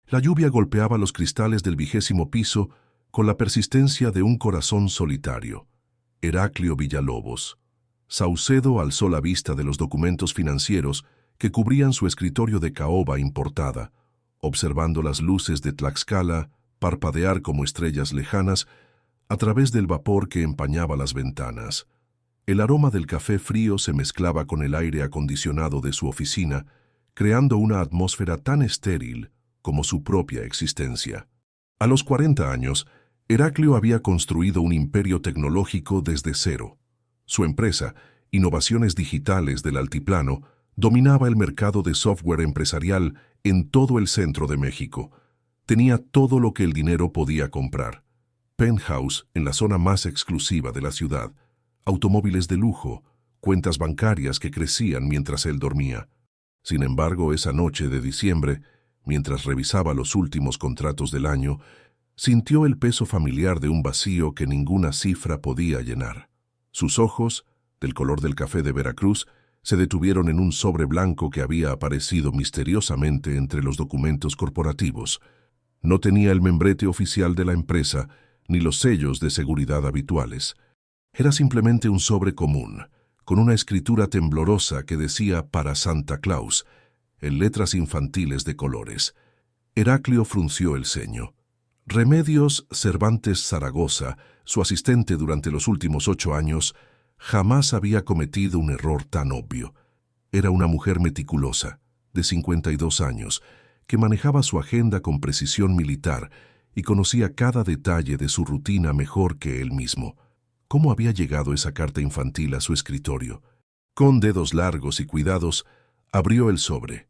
La lluvia golpeaba los cristales del 20º piso con la persistencia de un corazón solitario. Heraclio Villalobos. Saucedo alzó la vista de los documentos financieros que cubrían su escritorio de caoba importada, observando las luces de Tlaxcala parpadear como estrellas lejanas a través del vapor que empañaba las ventanas. El aroma del café frío se mezclaba con el aire acondicionado de su oficina, creando una atmósfera tan estéril como su propia existencia. A los 40 años, Heraclio había construido un imperio tecnológico desde cero. Su empresa, Innovaciones Digitales del Altiplano, dominaba el mercado de software empresarial en todo el centro de México. Tenía todo lo que el dinero podía comprar. Penthouse en la zona más exclusiva de la ciudad, automóviles de lujo, cuentas bancarias que crecían mientras él dormía. Sin embargo, esa noche de diciembre, mientras revisaba los últimos contratos del año, sintió el peso familiar de un vacío que ninguna cifra podía llenar. Sus ojos, del color del café de Veracruz, se detuvieron en un sobre blanco que había aparecido misteriosamente entre los documentos corporativos. No tenía el membrete oficial de la empresa, ni los sellos de seguridad habituales. Era simplemente un sobre común, con una escritura temblorosa que decía «Para Santa Claus», en letras infantiles de colores. Heraclio frunció el ceño. Remedios Cervantes Zaragoza, su asistente durante los últimos 8 años, jamás había cometido un error tan obvio. Era una mujer meticulosa, de 52 años, que manejaba su agenda con precisión militar y conocía cada detalle de su rutina mejor que él mismo. ¿Cómo había llegado esa carta infantil a su escritorio? Con dedos largos y cuidados, abrió el sobre.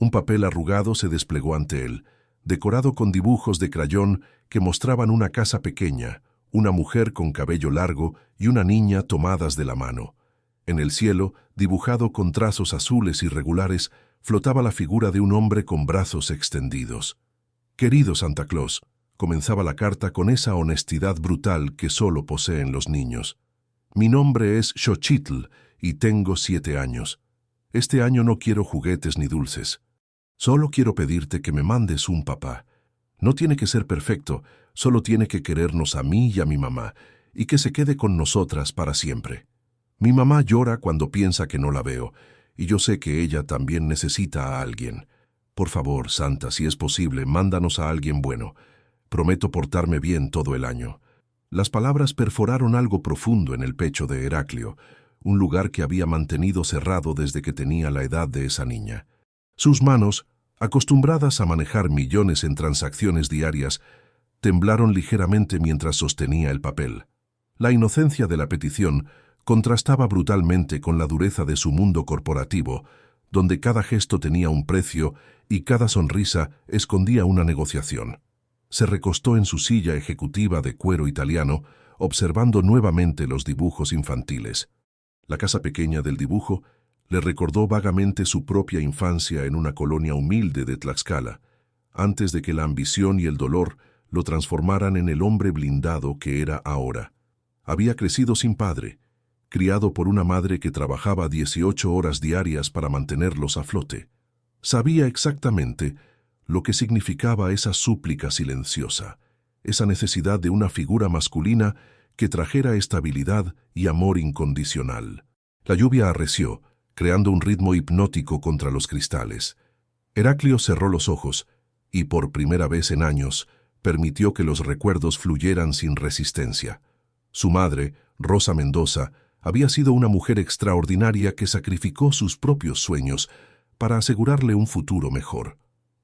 Un papel arrugado se desplegó ante él, decorado con dibujos de crayón que mostraban una casa pequeña, una mujer con cabello largo y una niña tomadas de la mano. En el cielo, dibujado con trazos azules irregulares, flotaba la figura de un hombre con brazos extendidos. «Querido Santa Claus», comenzaba la carta con esa honestidad brutal que solo poseen los niños. «Mi nombre es Xochitl y tengo 7 años. Este año no quiero juguetes ni dulces. Solo quiero pedirte que me mandes un papá. No tiene que ser perfecto, solo tiene que querernos a mí y a mi mamá, y que se quede con nosotras para siempre. Mi mamá llora cuando piensa que no la veo, y yo sé que ella también necesita a alguien. Por favor, Santa, si es posible, mándanos a alguien bueno. Prometo portarme bien todo el año». Las palabras perforaron algo profundo en el pecho de Heraclio, un lugar que había mantenido cerrado desde que tenía la edad de esa niña. Sus manos, acostumbradas a manejar millones en transacciones diarias, temblaron ligeramente mientras sostenía el papel. La inocencia de la petición contrastaba brutalmente con la dureza de su mundo corporativo, donde cada gesto tenía un precio y cada sonrisa escondía una negociación. Se recostó en su silla ejecutiva de cuero italiano, observando nuevamente los dibujos infantiles. La casa pequeña del dibujo le recordó vagamente su propia infancia en una colonia humilde de Tlaxcala, antes de que la ambición y el dolor lo transformaran en el hombre blindado que era ahora. Había crecido sin padre, criado por una madre que trabajaba 18 horas diarias para mantenerlos a flote. Sabía exactamente lo que significaba esa súplica silenciosa, esa necesidad de una figura masculina que trajera estabilidad y amor incondicional. La lluvia arreció, creando un ritmo hipnótico contra los cristales. Heraclio cerró los ojos y, por primera vez en años, permitió que los recuerdos fluyeran sin resistencia. Su madre, Rosa Mendoza, había sido una mujer extraordinaria que sacrificó sus propios sueños para asegurarle un futuro mejor.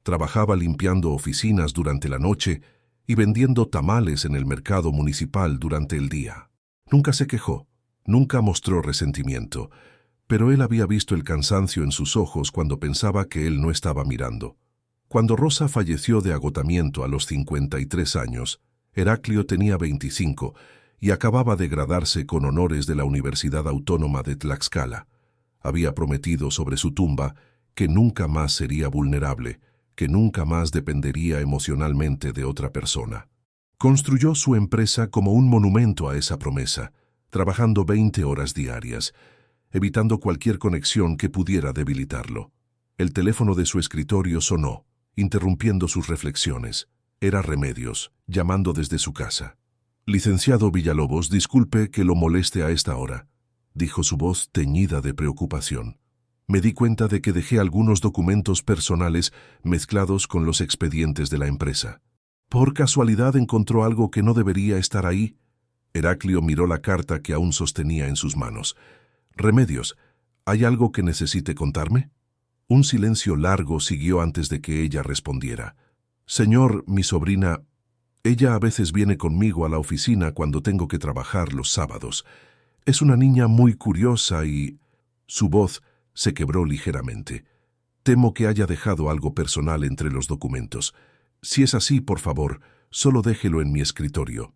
Trabajaba limpiando oficinas durante la noche y vendiendo tamales en el mercado municipal durante el día. Nunca se quejó, nunca mostró resentimiento, pero él había visto el cansancio en sus ojos cuando pensaba que él no estaba mirando. Cuando Rosa falleció de agotamiento a los 53 años, Heraclio tenía 25 y acababa de graduarse con honores de la Universidad Autónoma de Tlaxcala. Había prometido sobre su tumba que nunca más sería vulnerable, que nunca más dependería emocionalmente de otra persona. Construyó su empresa como un monumento a esa promesa, trabajando 20 horas diarias, evitando cualquier conexión que pudiera debilitarlo. El teléfono de su escritorio sonó, interrumpiendo sus reflexiones. Era Remedios, llamando desde su casa. «Licenciado Villalobos, disculpe que lo moleste a esta hora», dijo su voz teñida de preocupación. «Me di cuenta de que dejé algunos documentos personales mezclados con los expedientes de la empresa. ¿Por casualidad encontró algo que no debería estar ahí?». Heraclio miró la carta que aún sostenía en sus manos. «Remedios, ¿hay algo que necesite contarme?». Un silencio largo siguió antes de que ella respondiera. «Señor, mi sobrina, ella a veces viene conmigo a la oficina cuando tengo que trabajar los sábados. Es una niña muy curiosa y...». Su voz se quebró ligeramente. «Temo que haya dejado algo personal entre los documentos. Si es así, por favor, solo déjelo en mi escritorio.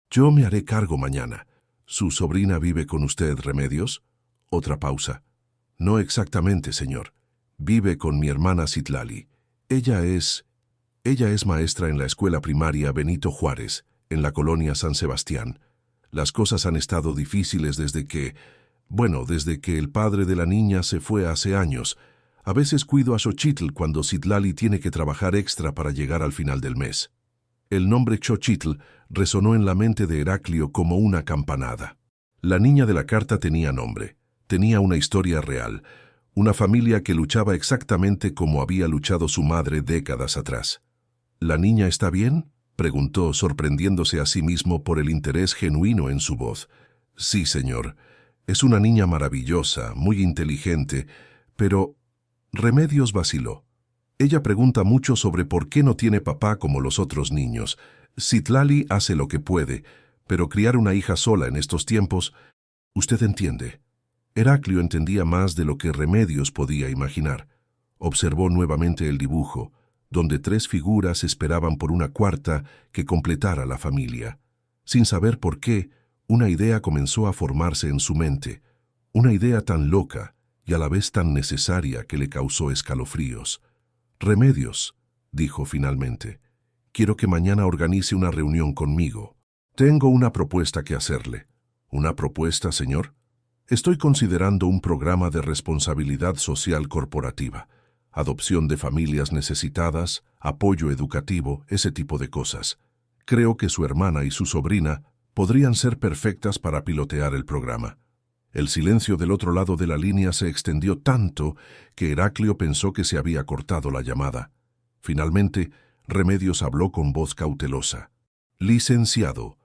Yo me haré cargo mañana». «¿Su sobrina vive con usted, Remedios?». Otra pausa. «No exactamente, señor. Vive con mi hermana Citlali. Ella es maestra en la escuela primaria Benito Juárez, en la colonia San Sebastián. Las cosas han estado difíciles desde que el padre de la niña se fue hace años. A veces cuido a Xochitl cuando Citlali tiene que trabajar extra para llegar al final del mes». El nombre Xochitl resonó en la mente de Heraclio como una campanada. La niña de la carta tenía nombre, tenía una historia real, una familia que luchaba exactamente como había luchado su madre décadas atrás. «¿La niña está bien?», preguntó, sorprendiéndose a sí mismo por el interés genuino en su voz. «Sí, señor. Es una niña maravillosa, muy inteligente, pero...». Remedios vaciló. Ella pregunta mucho sobre por qué no tiene papá como los otros niños. Citlali hace lo que puede, pero criar una hija sola en estos tiempos... Usted entiende. Heraclio entendía más de lo que Remedios podía imaginar. Observó nuevamente el dibujo, donde 3 figuras esperaban por una cuarta que completara la familia. Sin saber por qué, una idea comenzó a formarse en su mente, una idea tan loca y a la vez tan necesaria que le causó escalofríos. «Remedios», dijo finalmente, «quiero que mañana organice una reunión conmigo. Tengo una propuesta que hacerle». «¿Una propuesta, señor?». «Estoy considerando un programa de responsabilidad social corporativa, adopción de familias necesitadas, apoyo educativo, ese tipo de cosas. Creo que su hermana y su sobrina podrían ser perfectas para pilotear el programa». El silencio del otro lado de la línea se extendió tanto que Heraclio pensó que se había cortado la llamada. Finalmente, Remedios habló con voz cautelosa. «Licenciado,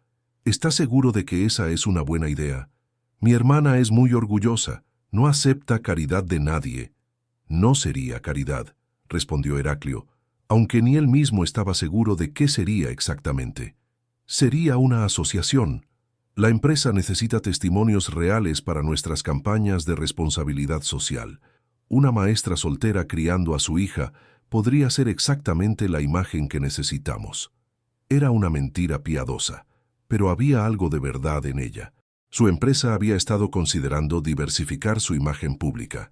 ¿está seguro de que esa es una buena idea? Mi hermana es muy orgullosa, no acepta caridad de nadie». «No sería caridad», respondió Heraclio, aunque ni él mismo estaba seguro de qué sería exactamente. «Sería una asociación. La empresa necesita testimonios reales para nuestras campañas de responsabilidad social. Una maestra soltera criando a su hija podría ser exactamente la imagen que necesitamos». Era una mentira piadosa, pero había algo de verdad en ella. Su empresa había estado considerando diversificar su imagen pública,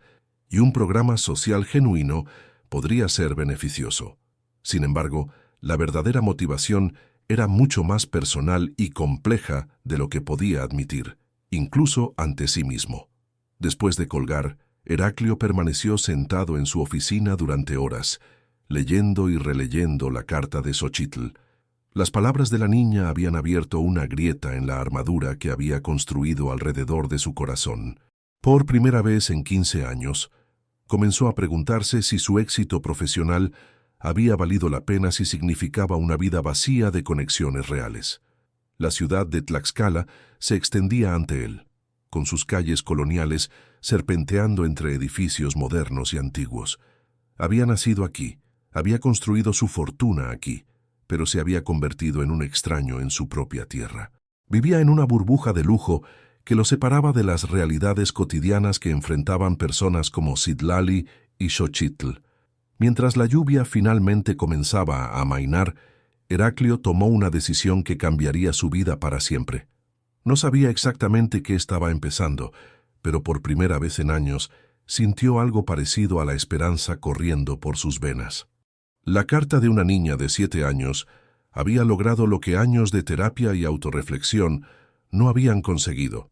y un programa social genuino podría ser beneficioso. Sin embargo, la verdadera motivación era mucho más personal y compleja de lo que podía admitir, incluso ante sí mismo. Después de colgar, Heraclio permaneció sentado en su oficina durante horas, leyendo y releyendo la carta de Xochitl. Las palabras de la niña habían abierto una grieta en la armadura que había construido alrededor de su corazón. Por primera vez en 15 años, comenzó a preguntarse si su éxito profesional había valido la pena, si significaba una vida vacía de conexiones reales. La ciudad de Tlaxcala se extendía ante él, con sus calles coloniales serpenteando entre edificios modernos y antiguos. Había nacido aquí, había construido su fortuna aquí, pero se había convertido en un extraño en su propia tierra. Vivía en una burbuja de lujo que lo separaba de las realidades cotidianas que enfrentaban personas como Citlali y Xochitl. Mientras la lluvia finalmente comenzaba a amainar, Heraclio tomó una decisión que cambiaría su vida para siempre. No sabía exactamente qué estaba empezando, pero por primera vez en años sintió algo parecido a la esperanza corriendo por sus venas. La carta de una niña de 7 años había logrado lo que años de terapia y autorreflexión no habían conseguido: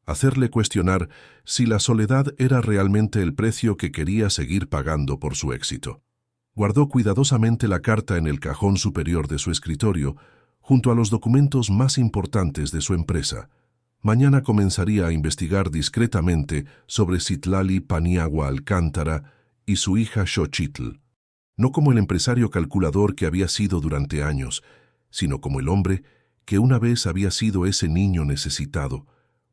hacerle cuestionar si la soledad era realmente el precio que quería seguir pagando por su éxito. Guardó cuidadosamente la carta en el cajón superior de su escritorio, junto a los documentos más importantes de su empresa. Mañana comenzaría a investigar discretamente sobre Citlali Paniagua Alcántara y su hija Xochitl, no como el empresario calculador que había sido durante años, sino como el hombre que una vez había sido ese niño necesitado,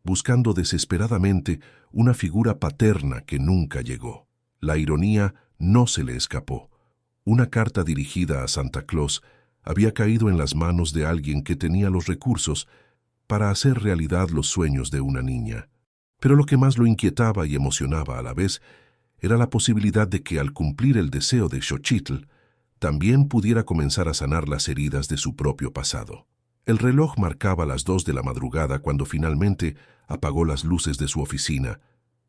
buscando desesperadamente una figura paterna que nunca llegó. La ironía no se le escapó. Una carta dirigida a Santa Claus había caído en las manos de alguien que tenía los recursos para hacer realidad los sueños de una niña. Pero lo que más lo inquietaba y emocionaba a la vez era la posibilidad de que al cumplir el deseo de Xochitl, también pudiera comenzar a sanar las heridas de su propio pasado. El reloj marcaba las 2 de la madrugada cuando finalmente apagó las luces de su oficina.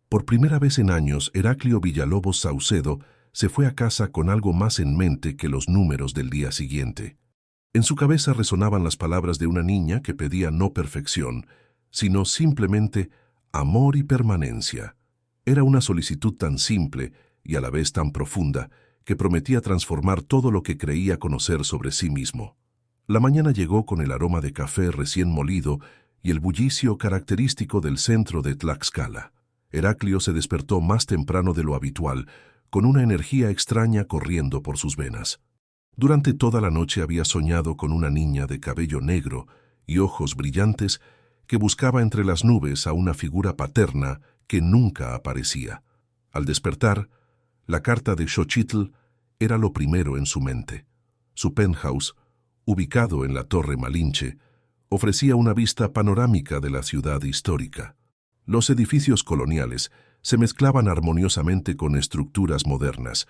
Por primera vez en años, Heraclio Villalobos Saucedo se fue a casa con algo más en mente que los números del día siguiente. En su cabeza resonaban las palabras de una niña que pedía no perfección, sino simplemente amor y permanencia. Era una solicitud tan simple y a la vez tan profunda que prometía transformar todo lo que creía conocer sobre sí mismo. La mañana llegó con el aroma de café recién molido y el bullicio característico del centro de Tlaxcala. Heraclio se despertó más temprano de lo habitual, con una energía extraña corriendo por sus venas. Durante toda la noche había soñado con una niña de cabello negro y ojos brillantes que buscaba entre las nubes a una figura paterna que nunca aparecía. Al despertar, la carta de Xochitl era lo primero en su mente. Su penthouse, ubicado en la Torre Malinche, ofrecía una vista panorámica de la ciudad histórica. Los edificios coloniales se mezclaban armoniosamente con estructuras modernas,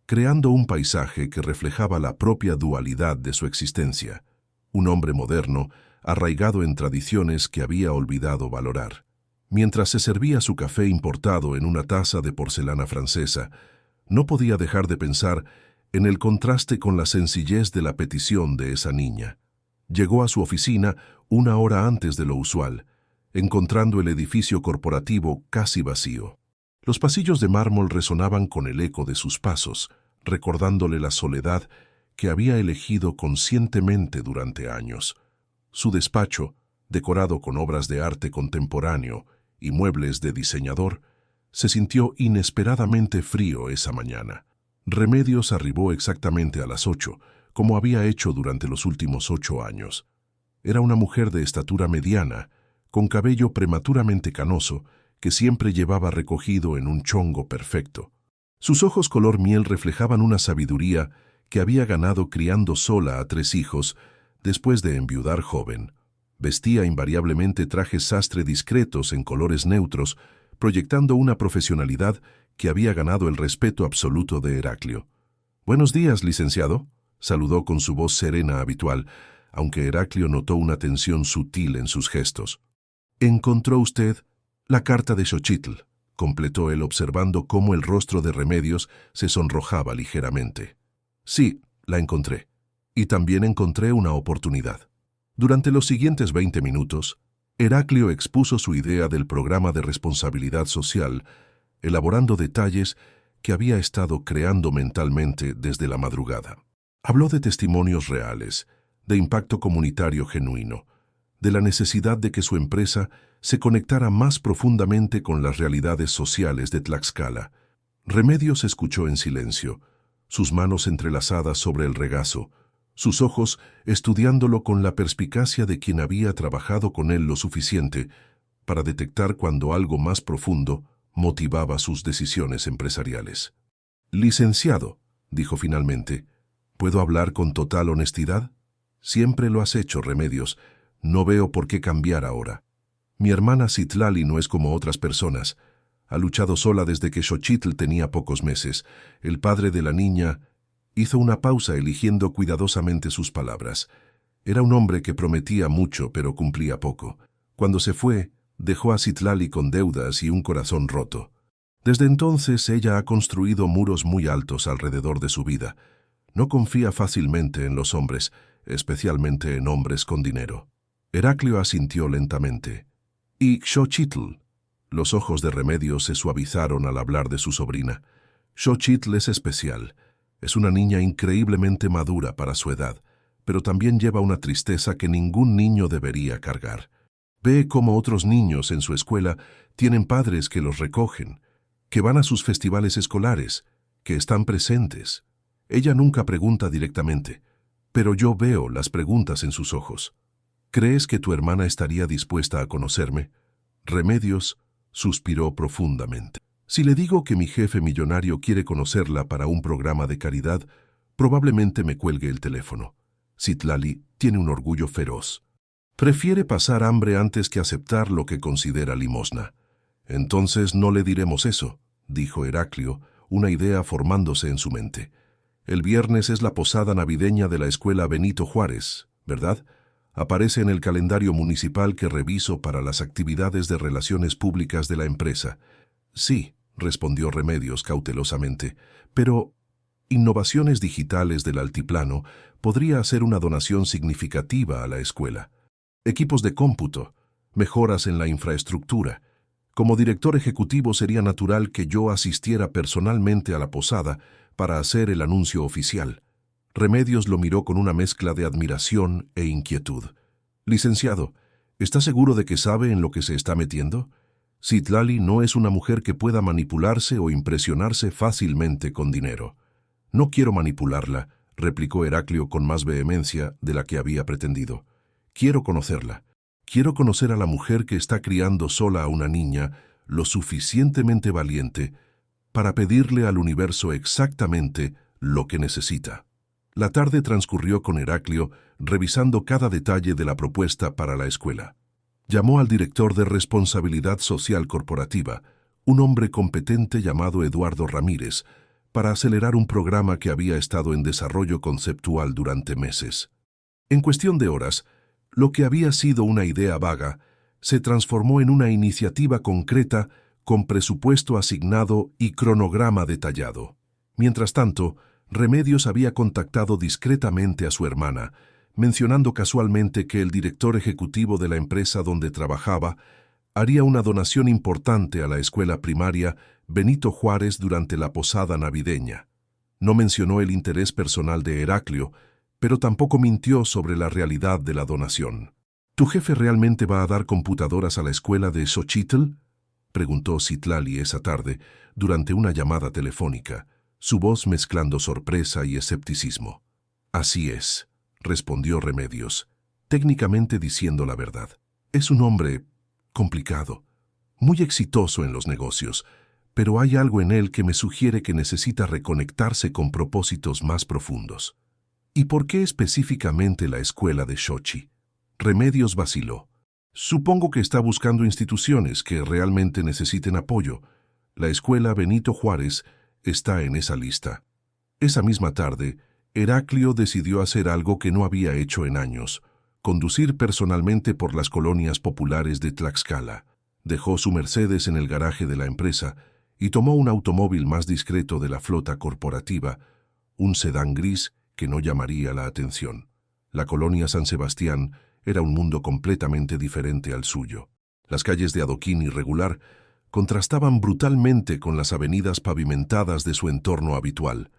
creando un paisaje que reflejaba la propia dualidad de su existencia. Un hombre moderno, arraigado en tradiciones que había olvidado valorar. Mientras se servía su café importado en una taza de porcelana francesa, no podía dejar de pensar en el contraste con la sencillez de la petición de esa niña. Llegó a su oficina 1 hora antes de lo usual, encontrando el edificio corporativo casi vacío. Los pasillos de mármol resonaban con el eco de sus pasos, recordándole la soledad que había elegido conscientemente durante años. Su despacho, decorado con obras de arte contemporáneo y muebles de diseñador, se sintió inesperadamente frío esa mañana. Remedios arribó exactamente a las 8, como había hecho durante los últimos 8 años. Era una mujer de estatura mediana, con cabello prematuramente canoso, que siempre llevaba recogido en un chongo perfecto. Sus ojos color miel reflejaban una sabiduría que había ganado criando sola a 3 hijos después de enviudar joven. Vestía invariablemente trajes sastre discretos en colores neutros, proyectando una profesionalidad que había ganado el respeto absoluto de Heraclio. «Buenos días, licenciado», saludó con su voz serena habitual, aunque Heraclio notó una tensión sutil en sus gestos. «¿Encontró usted la carta de Xochitl?», completó él observando cómo el rostro de Remedios se sonrojaba ligeramente. «Sí, la encontré. Y también encontré una oportunidad». Durante los siguientes 20 minutos, Heraclio expuso su idea del programa de responsabilidad social, elaborando detalles que había estado creando mentalmente desde la madrugada. Habló de testimonios reales, de impacto comunitario genuino, de la necesidad de que su empresa se conectara más profundamente con las realidades sociales de Tlaxcala. Remedios escuchó en silencio, sus manos entrelazadas sobre el regazo, sus ojos estudiándolo con la perspicacia de quien había trabajado con él lo suficiente para detectar cuando algo más profundo motivaba sus decisiones empresariales. «Licenciado», dijo finalmente, «¿puedo hablar con total honestidad? Siempre lo has hecho, Remedios. No veo por qué cambiar ahora. Mi hermana Citlali no es como otras personas. Ha luchado sola desde que Xochitl tenía pocos meses. El padre de la niña hizo una pausa eligiendo cuidadosamente sus palabras. Era un hombre que prometía mucho pero cumplía poco. Cuando se fue, dejó a Citlali con deudas y un corazón roto. Desde entonces ella ha construido muros muy altos alrededor de su vida. No confía fácilmente en los hombres, especialmente en hombres con dinero». Heraclio asintió lentamente. «¿Y Xochitl?». Los ojos de Remedios se suavizaron al hablar de su sobrina. «Xochitl es especial. Es una niña increíblemente madura para su edad, pero también lleva una tristeza que ningún niño debería cargar. Ve cómo otros niños en su escuela tienen padres que los recogen, que van a sus festivales escolares, que están presentes. Ella nunca pregunta directamente, pero yo veo las preguntas en sus ojos. ¿Crees que tu hermana estaría dispuesta a conocerme? Remedios suspiró profundamente. Si le digo que mi jefe millonario quiere conocerla para un programa de caridad, probablemente me cuelgue el teléfono. Citlali tiene un orgullo feroz. Prefiere pasar hambre antes que aceptar lo que considera limosna. Entonces no le diremos eso, dijo Heraclio, una idea formándose en su mente. El viernes es la posada navideña de la escuela Benito Juárez, ¿verdad? Aparece en el calendario municipal que reviso para las actividades de relaciones públicas de la empresa. Sí, respondió Remedios cautelosamente, pero Innovaciones Digitales del Altiplano podría hacer una donación significativa a la escuela. Equipos de cómputo, mejoras en la infraestructura. Como director ejecutivo sería natural que yo asistiera personalmente a la posada para hacer el anuncio oficial. Remedios lo miró con una mezcla de admiración e inquietud. Licenciado, ¿está seguro de que sabe en lo que se está metiendo? Citlali no es una mujer que pueda manipularse o impresionarse fácilmente con dinero. No quiero manipularla, replicó Heraclio con más vehemencia de la que había pretendido. Quiero conocerla. Quiero conocer a la mujer que está criando sola a una niña lo suficientemente valiente para pedirle al universo exactamente lo que necesita. La tarde transcurrió con Heraclio revisando cada detalle de la propuesta para la escuela. Llamó al director de Responsabilidad Social Corporativa, un hombre competente llamado Eduardo Ramírez, para acelerar un programa que había estado en desarrollo conceptual durante meses. En cuestión de horas, lo que había sido una idea vaga se transformó en una iniciativa concreta con presupuesto asignado y cronograma detallado. Mientras tanto, Remedios había contactado discretamente a su hermana, mencionando casualmente que el director ejecutivo de la empresa donde trabajaba haría una donación importante a la escuela primaria Benito Juárez durante la posada navideña. No mencionó el interés personal de Heraclio, pero tampoco mintió sobre la realidad de la donación. ¿Tu jefe realmente va a dar computadoras a la escuela de Xochitl?, preguntó Citlali esa tarde durante una llamada telefónica, su voz mezclando sorpresa y escepticismo. Así es, respondió Remedios, técnicamente diciendo la verdad. Es un hombre complicado, muy exitoso en los negocios, pero hay algo en él que me sugiere que necesita reconectarse con propósitos más profundos. ¿Y por qué específicamente la escuela de Xochi? Remedios vaciló. Supongo que está buscando instituciones que realmente necesiten apoyo. La escuela Benito Juárez está en esa lista. Esa misma tarde, Heraclio decidió hacer algo que no había hecho en años: conducir personalmente por las colonias populares de Tlaxcala. Dejó su Mercedes en el garaje de la empresa y tomó un automóvil más discreto de la flota corporativa, un sedán gris que no llamaría la atención. La colonia San Sebastián era un mundo completamente diferente al suyo. Las calles de adoquín irregular contrastaban brutalmente con las avenidas pavimentadas de su entorno habitual.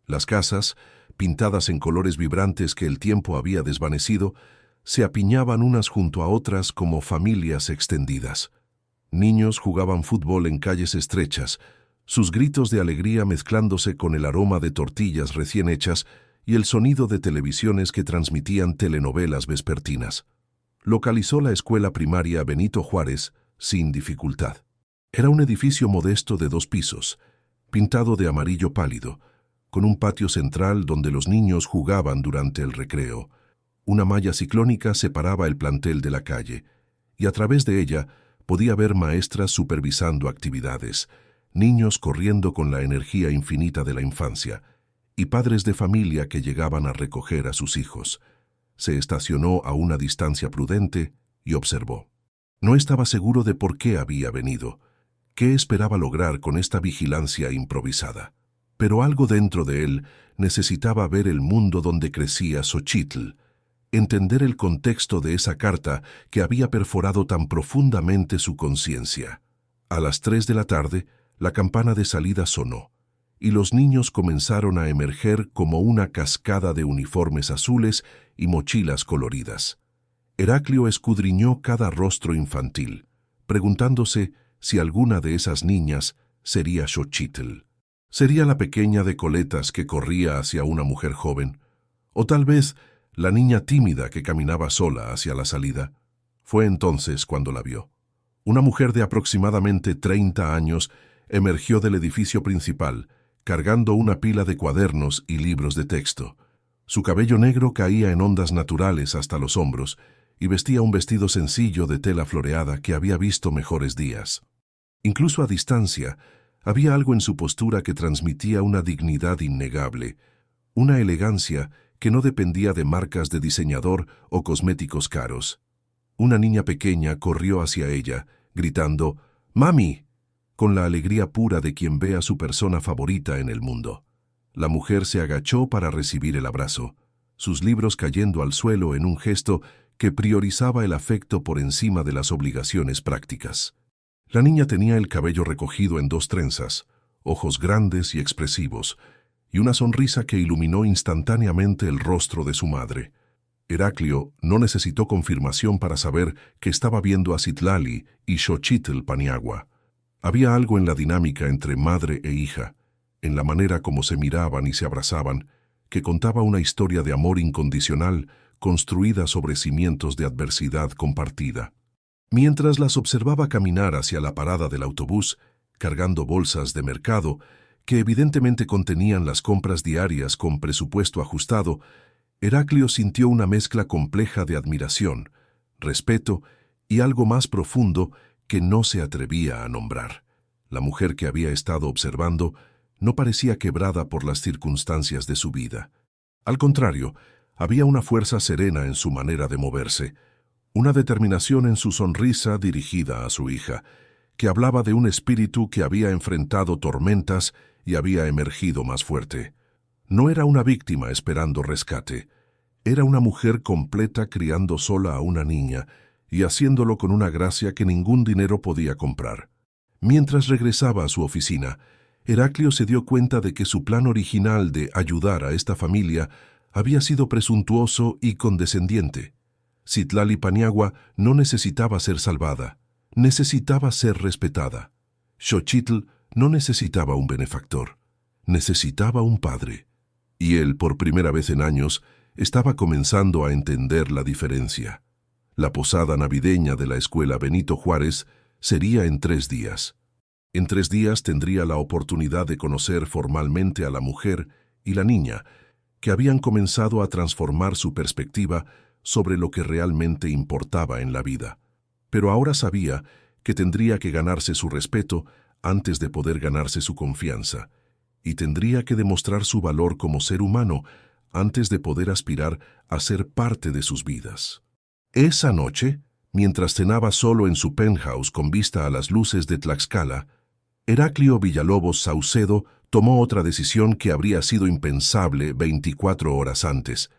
Las casas, pintadas en colores vibrantes que el tiempo había desvanecido, se apiñaban unas junto a otras como familias extendidas. Niños jugaban fútbol en calles estrechas, sus gritos de alegría mezclándose con el aroma de tortillas recién hechas y el sonido de televisiones que transmitían telenovelas vespertinas. Localizó la escuela primaria Benito Juárez sin dificultad. Era un edificio modesto de 2 pisos, pintado de amarillo pálido, con un patio central donde los niños jugaban durante el recreo. Una malla ciclónica separaba el plantel de la calle, y a través de ella podía ver maestras supervisando actividades, niños corriendo con la energía infinita de la infancia, y padres de familia que llegaban a recoger a sus hijos. Se estacionó a una distancia prudente y observó. No estaba seguro de por qué había venido, qué esperaba lograr con esta vigilancia improvisada. Pero algo dentro de él necesitaba ver el mundo donde crecía Xochitl, entender el contexto de esa carta que había perforado tan profundamente su conciencia. A las 3 de la tarde, la campana de salida sonó, y los niños comenzaron a emerger como una cascada de uniformes azules y mochilas coloridas. Heraclio escudriñó cada rostro infantil, preguntándose si alguna de esas niñas sería Xochitl. ¿Sería la pequeña de coletas que corría hacia una mujer joven? ¿O tal vez la niña tímida que caminaba sola hacia la salida? Fue entonces cuando la vio. Una mujer de aproximadamente 30 años emergió del edificio principal, cargando una pila de cuadernos y libros de texto. Su cabello negro caía en ondas naturales hasta los hombros y vestía un vestido sencillo de tela floreada que había visto mejores días. Incluso a distancia, había algo en su postura que transmitía una dignidad innegable, una elegancia que no dependía de marcas de diseñador o cosméticos caros. Una niña pequeña corrió hacia ella, gritando «¡Mami!», con la alegría pura de quien ve a su persona favorita en el mundo. La mujer se agachó para recibir el abrazo, sus libros cayendo al suelo en un gesto que priorizaba el afecto por encima de las obligaciones prácticas. La niña tenía el cabello recogido en 2 trenzas, ojos grandes y expresivos, y una sonrisa que iluminó instantáneamente el rostro de su madre. Heraclio no necesitó confirmación para saber que estaba viendo a Citlali y Xochitl Paniagua. Había algo en la dinámica entre madre e hija, en la manera como se miraban y se abrazaban, que contaba una historia de amor incondicional construida sobre cimientos de adversidad compartida. Mientras las observaba caminar hacia la parada del autobús, cargando bolsas de mercado, que evidentemente contenían las compras diarias con presupuesto ajustado, Heraclio sintió una mezcla compleja de admiración, respeto y algo más profundo que no se atrevía a nombrar. La mujer que había estado observando no parecía quebrada por las circunstancias de su vida. Al contrario, había una fuerza serena en su manera de moverse, una determinación en su sonrisa dirigida a su hija, que hablaba de un espíritu que había enfrentado tormentas y había emergido más fuerte. No era una víctima esperando rescate. Era una mujer completa criando sola a una niña y haciéndolo con una gracia que ningún dinero podía comprar. Mientras regresaba a su oficina, Heraclio se dio cuenta de que su plan original de ayudar a esta familia había sido presuntuoso y condescendiente. Citlali Paniagua no necesitaba ser salvada, necesitaba ser respetada. Xochitl no necesitaba un benefactor, necesitaba un padre. Y él, por primera vez en años, estaba comenzando a entender la diferencia. La posada navideña de la escuela Benito Juárez sería en 3 días. En 3 días tendría la oportunidad de conocer formalmente a la mujer y la niña, que habían comenzado a transformar su perspectiva sobre lo que realmente importaba en la vida. Pero ahora sabía que tendría que ganarse su respeto antes de poder ganarse su confianza, y tendría que demostrar su valor como ser humano antes de poder aspirar a ser parte de sus vidas. Esa noche, mientras cenaba solo en su penthouse con vista a las luces de Tlaxcala, Heraclio Villalobos Saucedo tomó otra decisión que habría sido impensable 24 horas antes.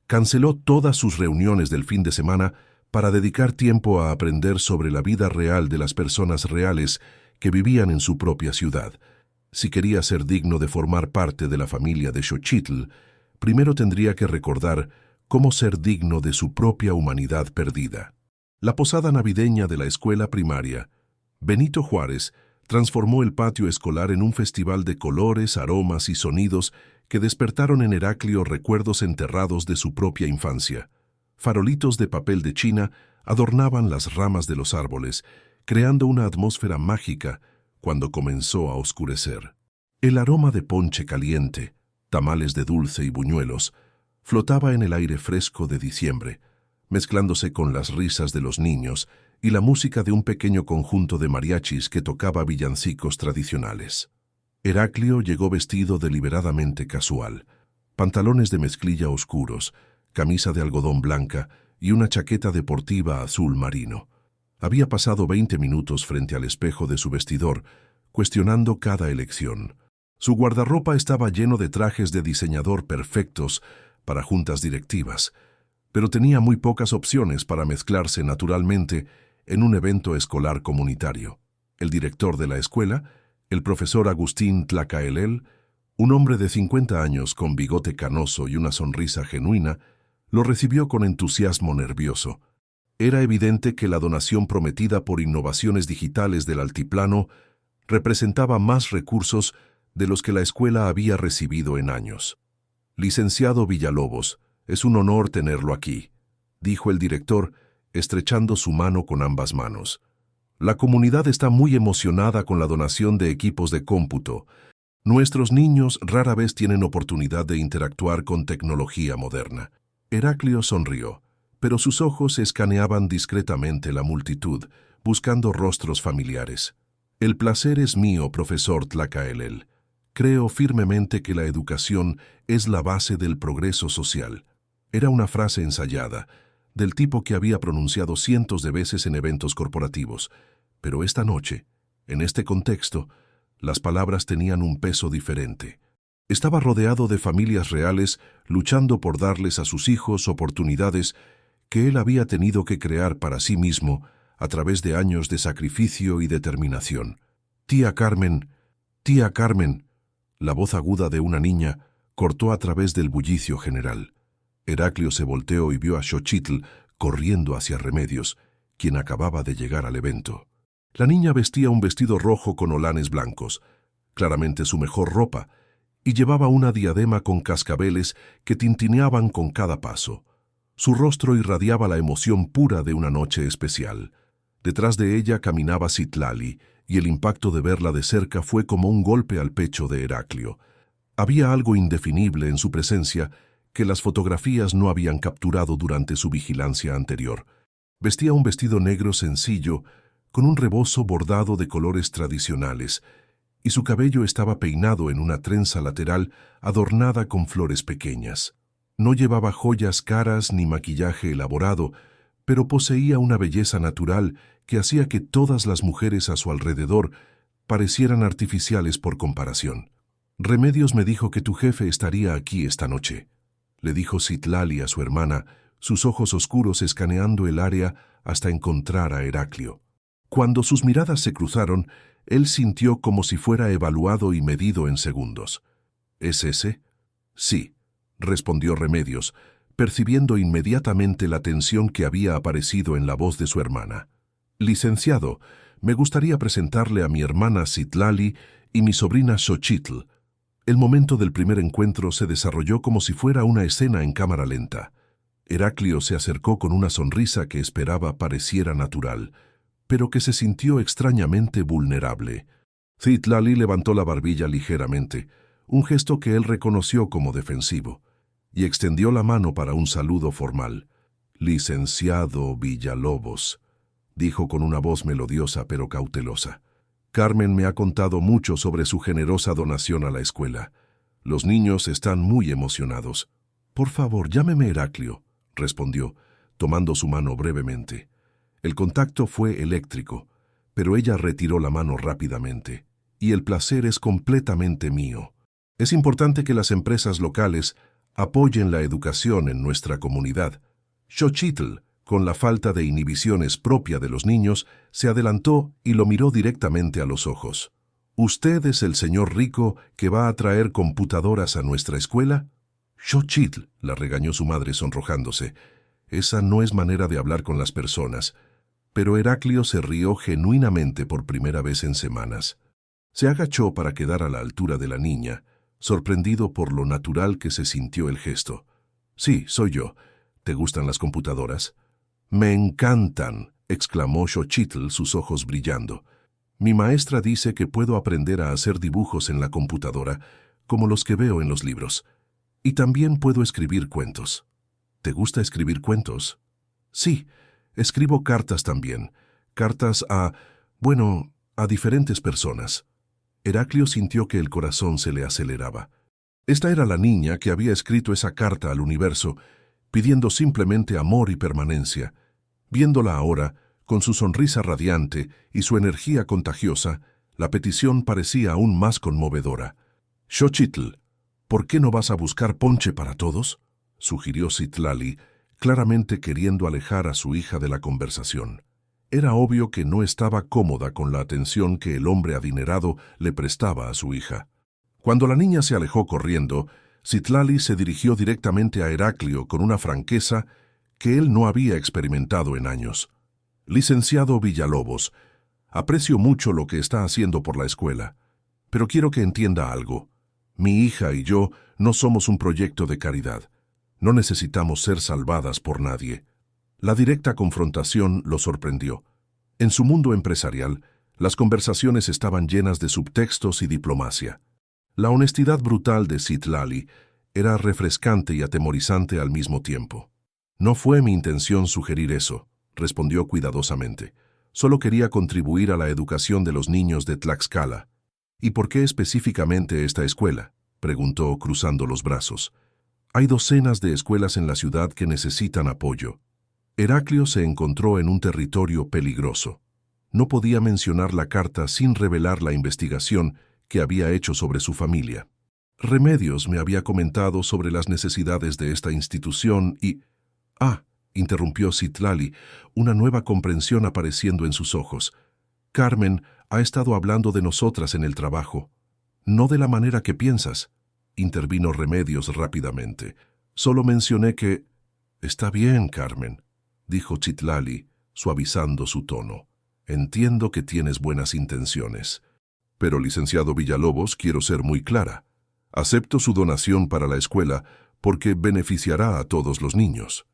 Canceló todas sus reuniones del fin de semana para dedicar tiempo a aprender sobre la vida real de las personas reales que vivían en su propia ciudad. Si quería ser digno de formar parte de la familia de Xochitl, primero tendría que recordar cómo ser digno de su propia humanidad perdida. La posada navideña de la escuela primaria, Benito Juárez, transformó el patio escolar en un festival de colores, aromas y sonidos que despertaron en Heraclio recuerdos enterrados de su propia infancia. Farolitos de papel de China adornaban las ramas de los árboles, creando una atmósfera mágica cuando comenzó a oscurecer. El aroma de ponche caliente, tamales de dulce y buñuelos, flotaba en el aire fresco de diciembre, mezclándose con las risas de los niños y la música de un pequeño conjunto de mariachis que tocaba villancicos tradicionales. Heraclio llegó vestido deliberadamente casual, pantalones de mezclilla oscuros, camisa de algodón blanca y una chaqueta deportiva azul marino. Había pasado 20 minutos frente al espejo de su vestidor, cuestionando cada elección. Su guardarropa estaba lleno de trajes de diseñador perfectos para juntas directivas, pero tenía muy pocas opciones para mezclarse naturalmente en un evento escolar comunitario. El director de la escuela, el profesor Agustín Tlacaelel, Un hombre de 50 años con bigote canoso y una sonrisa genuina lo recibió con entusiasmo nervioso. Era evidente que la donación prometida por Innovaciones Digitales del Altiplano representaba más recursos de los que la escuela había recibido en años. Licenciado Villalobos, es un honor tenerlo aquí, dijo el director, estrechando su mano con ambas manos. La comunidad está muy emocionada con la donación de equipos de cómputo. Nuestros niños rara vez tienen oportunidad de interactuar con tecnología moderna. Heraclio sonrió, pero sus ojos escaneaban discretamente la multitud, buscando rostros familiares. El placer es mío, profesor Tlacaelel. Creo firmemente que la educación es la base del progreso social. Era una frase ensayada, del tipo que había pronunciado cientos de veces en eventos corporativos, pero esta noche, en este contexto, las palabras tenían un peso diferente. Estaba rodeado de familias reales luchando por darles a sus hijos oportunidades que él había tenido que crear para sí mismo a través de años de sacrificio y determinación. Tía Carmen, tía Carmen. La voz aguda de una niña cortó a través del bullicio general. Heraclio se volteó y vio a Xochitl corriendo hacia Remedios, quien acababa de llegar al evento. La niña vestía un vestido rojo con holanes blancos, claramente su mejor ropa, y llevaba una diadema con cascabeles que tintineaban con cada paso. Su rostro irradiaba la emoción pura de una noche especial. Detrás de ella caminaba Citlali, y el impacto de verla de cerca fue como un golpe al pecho de Heraclio. Había algo indefinible en su presencia que las fotografías no habían capturado durante su vigilancia anterior. Vestía un vestido negro sencillo, con un rebozo bordado de colores tradicionales, y su cabello estaba peinado en una trenza lateral adornada con flores pequeñas. No llevaba joyas caras ni maquillaje elaborado, pero poseía una belleza natural que hacía que todas las mujeres a su alrededor parecieran artificiales por comparación. Remedios me dijo que tu jefe estaría aquí esta noche, le dijo Citlali a su hermana, sus ojos oscuros escaneando el área hasta encontrar a Heraclio. Cuando sus miradas se cruzaron, él sintió como si fuera evaluado y medido en segundos. ¿Es ese? Sí, respondió Remedios, percibiendo inmediatamente la tensión que había aparecido en la voz de su hermana. Licenciado, me gustaría presentarle a mi hermana Citlali y mi sobrina Xochitl. El momento del primer encuentro se desarrolló como si fuera una escena en cámara lenta. Heraclio se acercó con una sonrisa que esperaba pareciera natural, pero que se sintió extrañamente vulnerable. Citlali levantó la barbilla ligeramente, un gesto que él reconoció como defensivo, y extendió la mano para un saludo formal. Licenciado Villalobos, dijo con una voz melodiosa pero cautelosa. Carmen me ha contado mucho sobre su generosa donación a la escuela. Los niños están muy emocionados. Por favor, llámeme Heraclio, respondió, tomando su mano brevemente. El contacto fue eléctrico, pero ella retiró la mano rápidamente. Y el placer es completamente mío. Es importante que las empresas locales apoyen la educación en nuestra comunidad. Xochitl, con la falta de inhibiciones propia de los niños, se adelantó y lo miró directamente a los ojos. ¿Usted es el señor rico que va a traer computadoras a nuestra escuela? Xochitl, la regañó su madre sonrojándose. Esa no es manera de hablar con las personas. Pero Heraclio se rió genuinamente por primera vez en semanas. Se agachó para quedar a la altura de la niña, sorprendido por lo natural que se sintió el gesto. Sí, soy yo. ¿Te gustan las computadoras? Me encantan, exclamó Xochitl, sus ojos brillando. Mi maestra dice que puedo aprender a hacer dibujos en la computadora, como los que veo en los libros. Y también puedo escribir cuentos. ¿Te gusta escribir cuentos? Sí, escribo cartas también. Cartas a diferentes personas. Heraclio sintió que el corazón se le aceleraba. Esta era la niña que había escrito esa carta al universo, pidiendo simplemente amor y permanencia. Viéndola ahora, con su sonrisa radiante y su energía contagiosa, la petición parecía aún más conmovedora. Xochitl, ¿por qué no vas a buscar ponche para todos?, sugirió Citlali, claramente queriendo alejar a su hija de la conversación. Era obvio que no estaba cómoda con la atención que el hombre adinerado le prestaba a su hija. Cuando la niña se alejó corriendo, Citlali se dirigió directamente a Heraclio con una franqueza que él no había experimentado en años. Licenciado Villalobos, aprecio mucho lo que está haciendo por la escuela, pero quiero que entienda algo. Mi hija y yo no somos un proyecto de caridad. No necesitamos ser salvadas por nadie. La directa confrontación lo sorprendió. En su mundo empresarial, las conversaciones estaban llenas de subtextos y diplomacia. La honestidad brutal de Citlali era refrescante y atemorizante al mismo tiempo. No fue mi intención sugerir eso, respondió cuidadosamente. Solo quería contribuir a la educación de los niños de Tlaxcala. ¿Y por qué específicamente esta escuela?, preguntó cruzando los brazos. Hay docenas de escuelas en la ciudad que necesitan apoyo. Heraclio se encontró en un territorio peligroso. No podía mencionar la carta sin revelar la investigación que había hecho sobre su familia. Remedios me había comentado sobre las necesidades de esta institución y... Ah, interrumpió Citlali, una nueva comprensión apareciendo en sus ojos. Carmen ha estado hablando de nosotras en el trabajo. No de la manera que piensas, intervino Remedios rápidamente. Solo mencioné que... Está bien, Carmen, dijo Citlali, suavizando su tono. Entiendo que tienes buenas intenciones. Pero, licenciado Villalobos, quiero ser muy clara. Acepto su donación para la escuela porque beneficiará a todos los niños.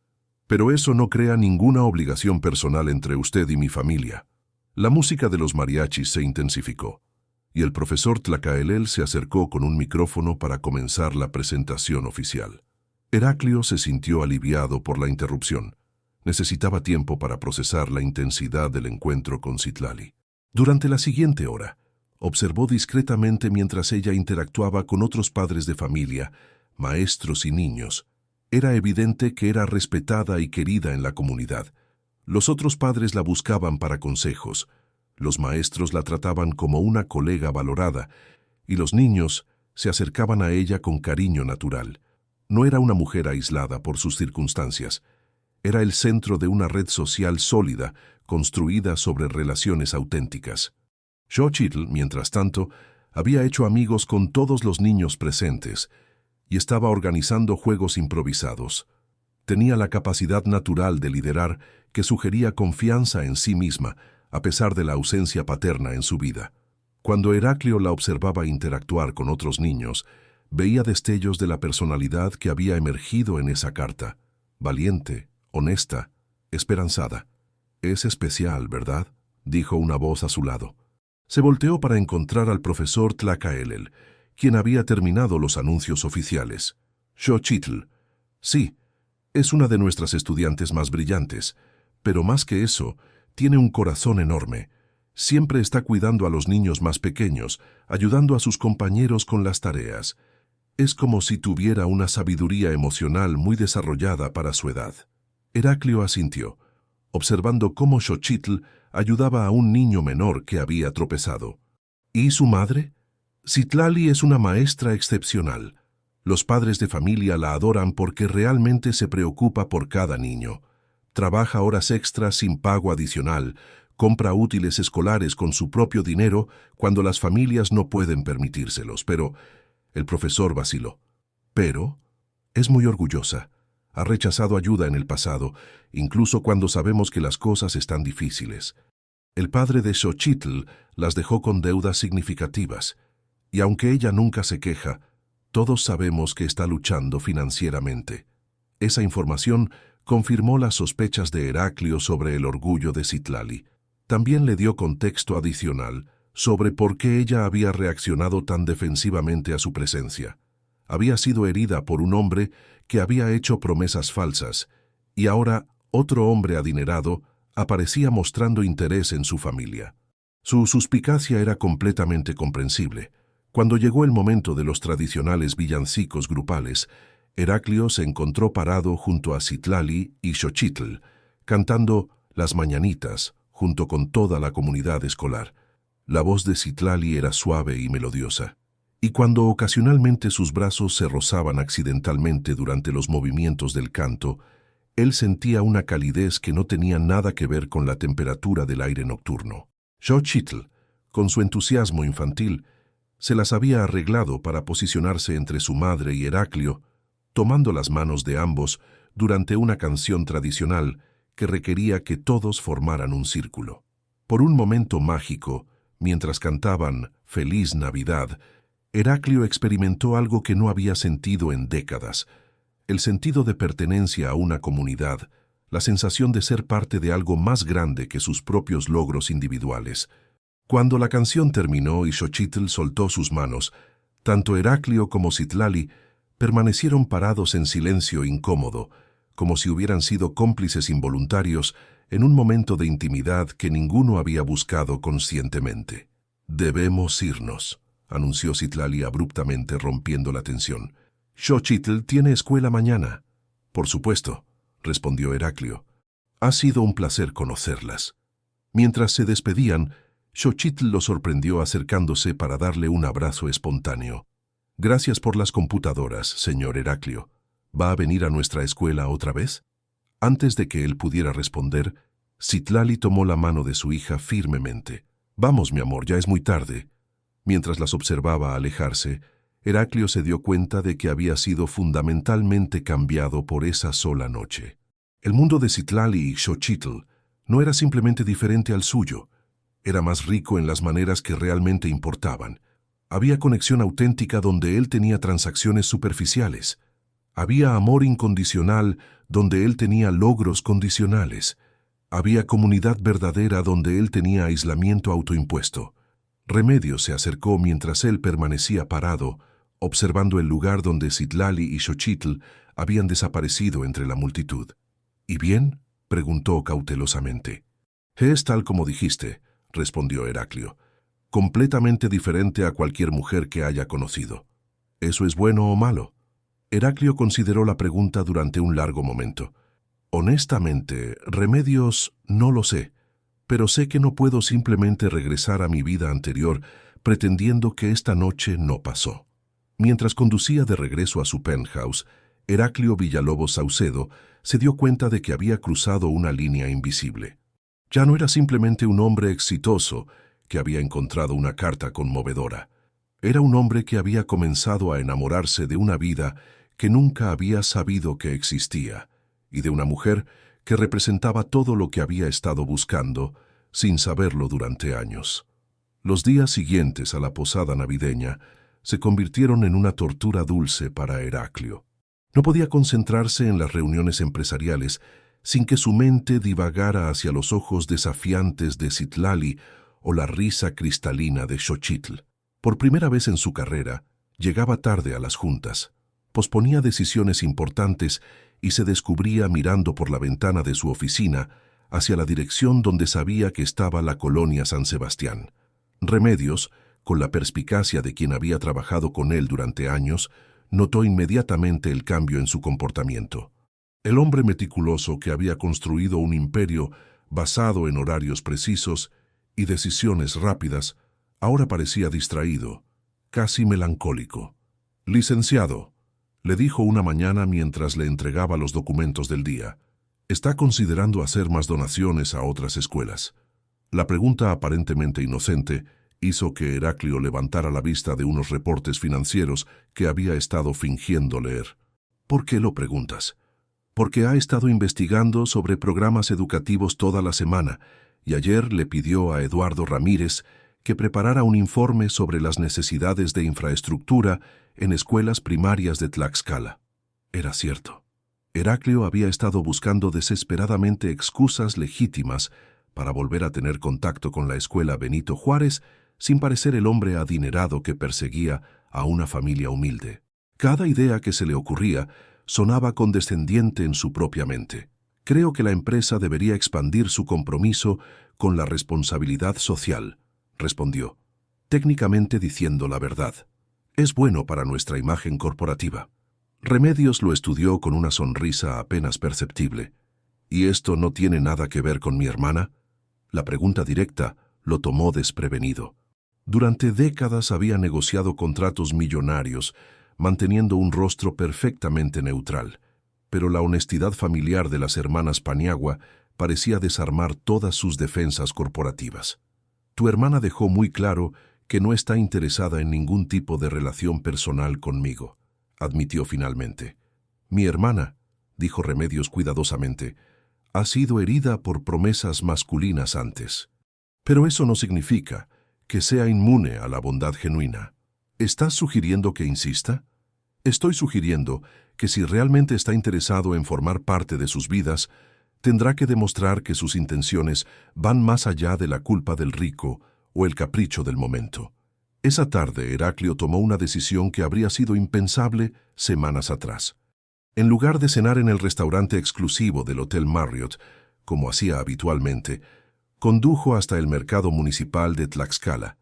Pero eso no crea ninguna obligación personal entre usted y mi familia. La música de los mariachis se intensificó, y el profesor Tlacaelel se acercó con un micrófono para comenzar la presentación oficial. Heraclio se sintió aliviado por la interrupción. Necesitaba tiempo para procesar la intensidad del encuentro con Citlali. Durante la siguiente hora, observó discretamente mientras ella interactuaba con otros padres de familia, maestros y niños. Era evidente que era respetada y querida en la comunidad. Los otros padres la buscaban para consejos. Los maestros la trataban como una colega valorada, y los niños se acercaban a ella con cariño natural. No era una mujer aislada por sus circunstancias. Era el centro de una red social sólida, construida sobre relaciones auténticas. Xochitl, mientras tanto, había hecho amigos con todos los niños presentes y estaba organizando juegos improvisados. Tenía la capacidad natural de liderar que sugería confianza en sí misma, a pesar de la ausencia paterna en su vida. Cuando Heraclio la observaba interactuar con otros niños, veía destellos de la personalidad que había emergido en esa carta. Valiente, honesta, esperanzada. «Es especial, ¿verdad?», dijo una voz a su lado. Se volteó para encontrar al profesor Tlacaelel, quien había terminado los anuncios oficiales. «Xochitl, sí, es una de nuestras estudiantes más brillantes, pero más que eso, tiene un corazón enorme. Siempre está cuidando a los niños más pequeños, ayudando a sus compañeros con las tareas. Es como si tuviera una sabiduría emocional muy desarrollada para su edad». Heraclio asintió, observando cómo Xochitl ayudaba a un niño menor que había tropezado. ¿Y su madre? Citlali es una maestra excepcional. Los padres de familia la adoran porque realmente se preocupa por cada niño. Trabaja horas extras sin pago adicional, compra útiles escolares con su propio dinero cuando las familias no pueden permitírselos, pero... El profesor vaciló. Pero es muy orgullosa. Ha rechazado ayuda en el pasado, incluso cuando sabemos que las cosas están difíciles. El padre de Xochitl las dejó con deudas significativas, y aunque ella nunca se queja, todos sabemos que está luchando financieramente. Esa información confirmó las sospechas de Heraclio sobre el orgullo de Citlali. También le dio contexto adicional sobre por qué ella había reaccionado tan defensivamente a su presencia. Había sido herida por un hombre que había hecho promesas falsas, y ahora otro hombre adinerado aparecía mostrando interés en su familia. Su suspicacia era completamente comprensible. Cuando llegó el momento de los tradicionales villancicos grupales, Heraclio se encontró parado junto a Citlali y Xochitl, cantando Las Mañanitas junto con toda la comunidad escolar. La voz de Citlali era suave y melodiosa, y cuando ocasionalmente sus brazos se rozaban accidentalmente durante los movimientos del canto, él sentía una calidez que no tenía nada que ver con la temperatura del aire nocturno. Xochitl, con su entusiasmo infantil, Se las había arreglado para posicionarse entre su madre y Heraclio, tomando las manos de ambos durante una canción tradicional que requería que todos formaran un círculo. Por un momento mágico, mientras cantaban Feliz Navidad, Heraclio experimentó algo que no había sentido en décadas: el sentido de pertenencia a una comunidad, la sensación de ser parte de algo más grande que sus propios logros individuales. Cuando la canción terminó y Xochitl soltó sus manos, tanto Heraclio como Citlali permanecieron parados en silencio incómodo, como si hubieran sido cómplices involuntarios en un momento de intimidad que ninguno había buscado conscientemente. «Debemos irnos», anunció Citlali abruptamente, rompiendo la tensión. «Xochitl tiene escuela mañana». «Por supuesto», respondió Heraclio. «Ha sido un placer conocerlas». Mientras se despedían, Xochitl lo sorprendió acercándose para darle un abrazo espontáneo. «Gracias por las computadoras, señor Heraclio. ¿Va a venir a nuestra escuela otra vez?» Antes de que él pudiera responder, Citlali tomó la mano de su hija firmemente. «Vamos, mi amor, ya es muy tarde». Mientras las observaba alejarse, Heraclio se dio cuenta de que había sido fundamentalmente cambiado por esa sola noche. El mundo de Citlali y Xochitl no era simplemente diferente al suyo, era más rico en las maneras que realmente importaban. Había conexión auténtica donde él tenía transacciones superficiales. Había amor incondicional donde él tenía logros condicionales. Había comunidad verdadera donde él tenía aislamiento autoimpuesto. Remedios se acercó mientras él permanecía parado, observando el lugar donde Citlali y Xochitl habían desaparecido entre la multitud. «¿Y bien?», preguntó cautelosamente. «Es tal como dijiste», respondió Heraclio. «Completamente diferente a cualquier mujer que haya conocido». «¿Eso es bueno o malo?». Heraclio consideró la pregunta durante un largo momento. «Honestamente, Remedios, no lo sé, pero sé que no puedo simplemente regresar a mi vida anterior pretendiendo que esta noche no pasó». Mientras conducía de regreso a su penthouse, Heraclio Villalobos Saucedo se dio cuenta de que había cruzado una línea invisible. Ya no era simplemente un hombre exitoso que había encontrado una carta conmovedora. Era un hombre que había comenzado a enamorarse de una vida que nunca había sabido que existía, y de una mujer que representaba todo lo que había estado buscando, sin saberlo durante años. Los días siguientes a la posada navideña se convirtieron en una tortura dulce para Heraclio. No podía concentrarse en las reuniones empresariales sin que su mente divagara hacia los ojos desafiantes de Citlali o la risa cristalina de Xochitl. Por primera vez en su carrera, llegaba tarde a las juntas, posponía decisiones importantes y se descubría mirando por la ventana de su oficina hacia la dirección donde sabía que estaba la colonia San Sebastián. Remedios, con la perspicacia de quien había trabajado con él durante años, notó inmediatamente el cambio en su comportamiento. El hombre meticuloso que había construido un imperio basado en horarios precisos y decisiones rápidas, ahora parecía distraído, casi melancólico. «Licenciado», le dijo una mañana mientras le entregaba los documentos del día, «¿está considerando hacer más donaciones a otras escuelas?». La pregunta aparentemente inocente hizo que Heraclio levantara la vista de unos reportes financieros que había estado fingiendo leer. «¿Por qué lo preguntas?». «Porque ha estado investigando sobre programas educativos toda la semana y ayer le pidió a Eduardo Ramírez que preparara un informe sobre las necesidades de infraestructura en escuelas primarias de Tlaxcala». Era cierto. Heraclio había estado buscando desesperadamente excusas legítimas para volver a tener contacto con la escuela Benito Juárez sin parecer el hombre adinerado que perseguía a una familia humilde. Cada idea que se le ocurría sonaba condescendiente en su propia mente. «Creo que la empresa debería expandir su compromiso con la responsabilidad social», respondió, técnicamente diciendo la verdad. «Es bueno para nuestra imagen corporativa». Remedios lo estudió con una sonrisa apenas perceptible. «¿Y esto no tiene nada que ver con mi hermana?». La pregunta directa lo tomó desprevenido. Durante décadas había negociado contratos millonarios, manteniendo un rostro perfectamente neutral, pero la honestidad familiar de las hermanas Paniagua parecía desarmar todas sus defensas corporativas. «Tu hermana dejó muy claro que no está interesada en ningún tipo de relación personal conmigo, admitió finalmente. Mi hermana, dijo Remedios cuidadosamente, ha sido herida por promesas masculinas antes. Pero eso no significa que sea inmune a la bondad genuina. ¿Estás sugiriendo que insista? Estoy sugiriendo que si realmente está interesado en formar parte de sus vidas, tendrá que demostrar que sus intenciones van más allá de la culpa del rico o el capricho del momento. Esa tarde, Heraclio tomó una decisión que habría sido impensable semanas atrás. En lugar de cenar en el restaurante exclusivo del Hotel Marriott, como hacía habitualmente, condujo hasta el mercado municipal de Tlaxcala.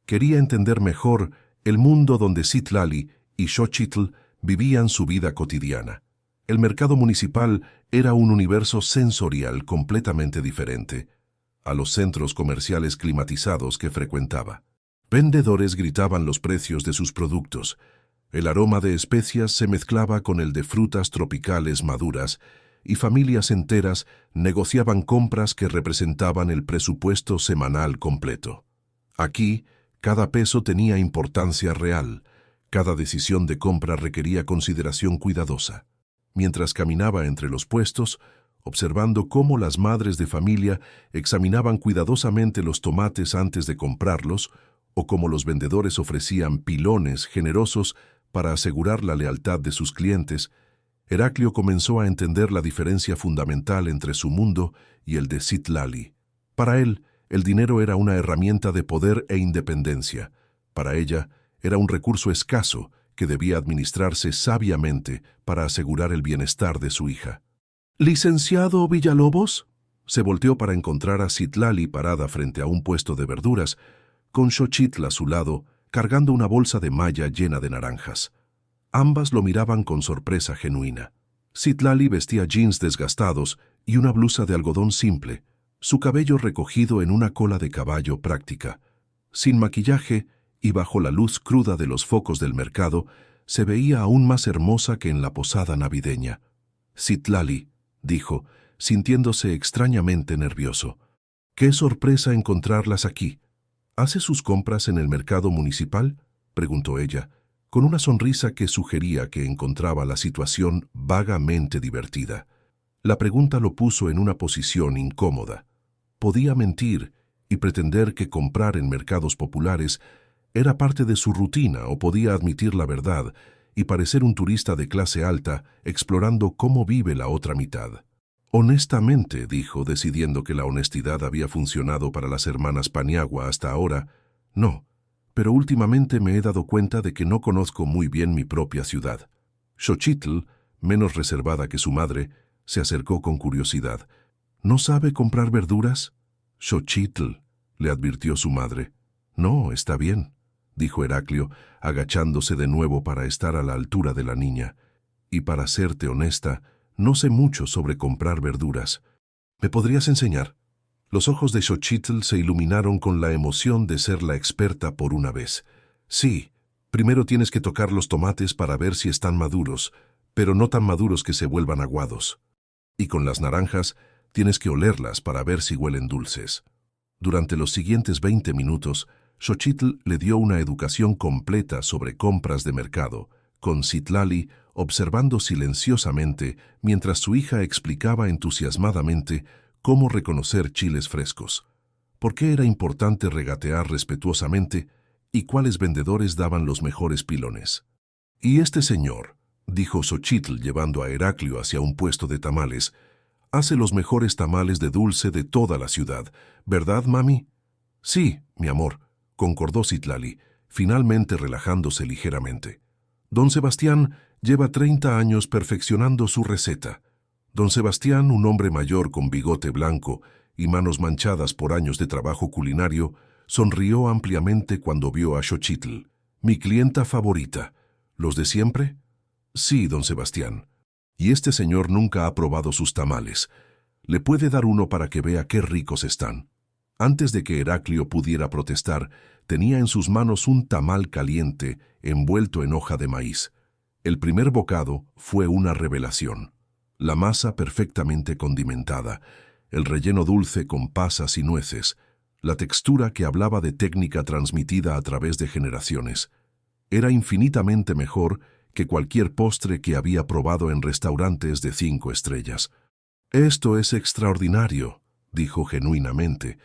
Quería entender mejor el mundo donde Citlali y Xochitl vivían su vida cotidiana. El mercado municipal era un universo sensorial completamente diferente a los centros comerciales climatizados que frecuentaba. Vendedores gritaban los precios de sus productos. El aroma de especias se mezclaba con el de frutas tropicales maduras y familias enteras negociaban compras que representaban el presupuesto semanal completo. Aquí, cada peso tenía importancia real. Cada decisión de compra requería consideración cuidadosa. Mientras caminaba entre los puestos, observando cómo las madres de familia examinaban cuidadosamente los tomates antes de comprarlos, o cómo los vendedores ofrecían pilones generosos para asegurar la lealtad de sus clientes, Heraclio comenzó a entender la diferencia fundamental entre su mundo y el de Citlali. Para él, el dinero era una herramienta de poder e independencia. Para ella, era un recurso escaso que debía administrarse sabiamente para asegurar el bienestar de su hija. «¿Licenciado Villalobos?» Se volteó para encontrar a Citlali parada frente a un puesto de verduras, con Xochitl a su lado, cargando una bolsa de malla llena de naranjas. Ambas lo miraban con sorpresa genuina. Citlali vestía jeans desgastados y una blusa de algodón simple, su cabello recogido en una cola de caballo práctica. Sin maquillaje y bajo la luz cruda de los focos del mercado, se veía aún más hermosa que en la posada navideña. «Citlali», dijo, sintiéndose extrañamente nervioso. «Qué sorpresa encontrarlas aquí». «¿Hace sus compras en el mercado municipal?», preguntó ella, con una sonrisa que sugería que encontraba la situación vagamente divertida. La pregunta lo puso en una posición incómoda. Podía mentir y pretender que comprar en mercados populares era parte de su rutina, o podía admitir la verdad y parecer un turista de clase alta explorando cómo vive la otra mitad. «Honestamente», dijo, decidiendo que la honestidad había funcionado para las hermanas Paniagua hasta ahora, «no, pero últimamente me he dado cuenta de que no conozco muy bien mi propia ciudad». Xochitl, menos reservada que su madre, se acercó con curiosidad. «¿No sabe comprar verduras?» «Xochitl», le advirtió su madre. «No, está bien», dijo Heraclio, agachándose de nuevo para estar a la altura de la niña. «Y para serte honesta, no sé mucho sobre comprar verduras. ¿Me podrías enseñar?» Los ojos de Xochitl se iluminaron con la emoción de ser la experta por una vez. «Sí, primero tienes que tocar los tomates para ver si están maduros, pero no tan maduros que se vuelvan aguados. Y con las naranjas, tienes que olerlas para ver si huelen dulces». Durante los siguientes 20 minutos, Xochitl le dio una educación completa sobre compras de mercado, con Citlali observando silenciosamente mientras su hija explicaba entusiasmadamente cómo reconocer chiles frescos, por qué era importante regatear respetuosamente y cuáles vendedores daban los mejores pilones. «Y este señor», dijo Xochitl llevando a Heraclio hacia un puesto de tamales, «hace los mejores tamales de dulce de toda la ciudad, ¿verdad, mami?» «Sí, mi amor», concordó Citlali, finalmente relajándose ligeramente. «Don Sebastián lleva 30 años perfeccionando su receta». Don Sebastián, un hombre mayor con bigote blanco y manos manchadas por años de trabajo culinario, sonrió ampliamente cuando vio a Xochitl. «Mi clienta favorita. ¿Los de siempre?» «Sí, don Sebastián. Y este señor nunca ha probado sus tamales. Le puede dar uno para que vea qué ricos están». Antes de que Heraclio pudiera protestar, tenía en sus manos un tamal caliente envuelto en hoja de maíz. El primer bocado fue una revelación. La masa perfectamente condimentada, el relleno dulce con pasas y nueces, La textura que hablaba de técnica transmitida a través de generaciones era infinitamente mejor que cualquier postre que había probado en restaurantes de 5 estrellas. «Esto es extraordinario», dijo genuinamente,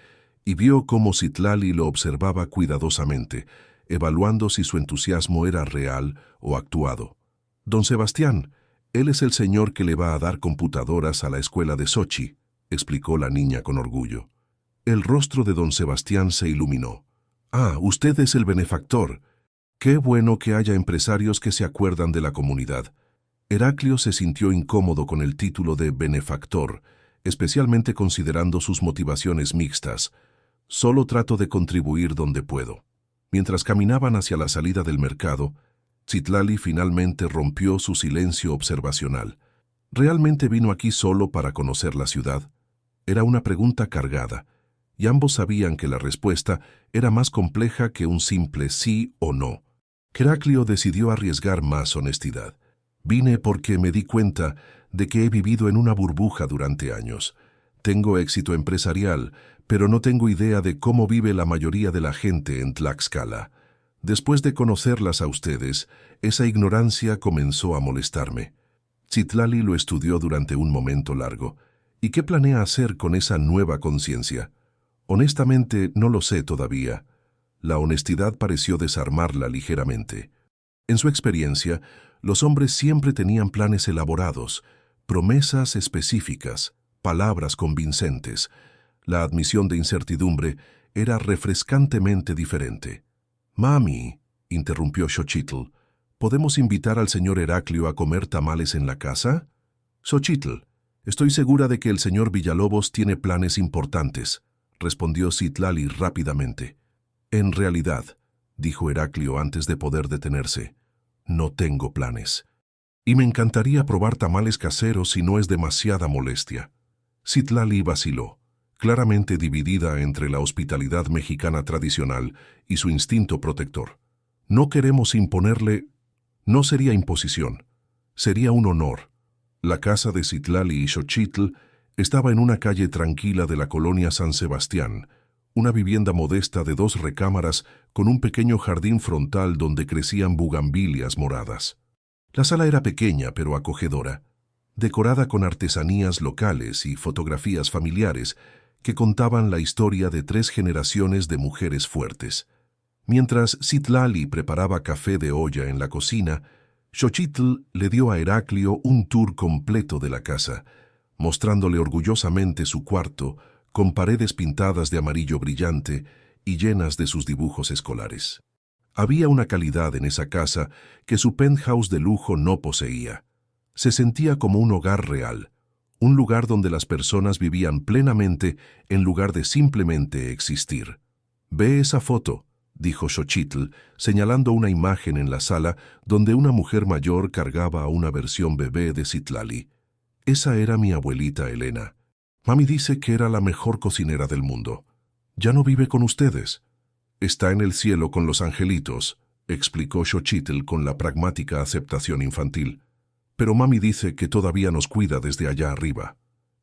y vio cómo Citlali lo observaba cuidadosamente, evaluando si su entusiasmo era real o actuado. «Don Sebastián, él es el señor que le va a dar computadoras a la escuela de Sochi», explicó la niña con orgullo. El rostro de don Sebastián se iluminó. «Ah, usted es el benefactor. Qué bueno que haya empresarios que se acuerdan de la comunidad». Heraclio se sintió incómodo con el título de benefactor, especialmente considerando sus motivaciones mixtas. «Solo trato de contribuir donde puedo». Mientras caminaban hacia la salida del mercado, Citlali finalmente rompió su silencio observacional. ¿Realmente vino aquí solo para conocer la ciudad? Era una pregunta cargada, y ambos sabían que la respuesta era más compleja que un simple sí o no. Heraclio decidió arriesgar más honestidad. «Vine porque me di cuenta de que he vivido en una burbuja durante años. Tengo éxito empresarial, pero no tengo idea de cómo vive la mayoría de la gente en Tlaxcala. Después de conocerlas a ustedes, esa ignorancia comenzó a molestarme». Citlali lo estudió durante un momento largo. «¿Y qué planea hacer con esa nueva conciencia?» «Honestamente, no lo sé todavía». La honestidad pareció desarmarla ligeramente. En su experiencia, los hombres siempre tenían planes elaborados, promesas específicas, palabras convincentes. La admisión de incertidumbre era refrescantemente diferente. «Mami», interrumpió Xochitl, «¿podemos invitar al señor Heraclio a comer tamales en la casa?» «Xochitl, estoy segura de que el señor Villalobos tiene planes importantes», respondió Citlali rápidamente. «En realidad», dijo Heraclio antes de poder detenerse, «no tengo planes. Y me encantaría probar tamales caseros si no es demasiada molestia». Citlali vaciló, claramente dividida entre la hospitalidad mexicana tradicional y su instinto protector. «No queremos imponerle». No sería imposición, sería un honor. La casa de Citlali y Xochitl estaba en una calle tranquila de la colonia San Sebastián, una vivienda modesta de 2 recámaras con un pequeño jardín frontal donde crecían bugambilias moradas. La sala era pequeña pero acogedora, decorada con artesanías locales y fotografías familiares que contaban la historia de 3 generaciones de mujeres fuertes. Mientras Citlali preparaba café de olla en la cocina, Xochitl le dio a Heraclio un tour completo de la casa, mostrándole orgullosamente su cuarto, con paredes pintadas de amarillo brillante y llenas de sus dibujos escolares. Había una calidad en esa casa que su penthouse de lujo no poseía. Se sentía como un hogar real, un lugar donde las personas vivían plenamente en lugar de simplemente existir. «Ve esa foto», dijo Xochitl, señalando una imagen en la sala donde una mujer mayor cargaba a una versión bebé de Citlali. «Esa era mi abuelita Elena. Mami dice que era la mejor cocinera del mundo. Ya no vive con ustedes. Está en el cielo con los angelitos», explicó Xochitl con la pragmática aceptación infantil. «Pero mami dice que todavía nos cuida desde allá arriba».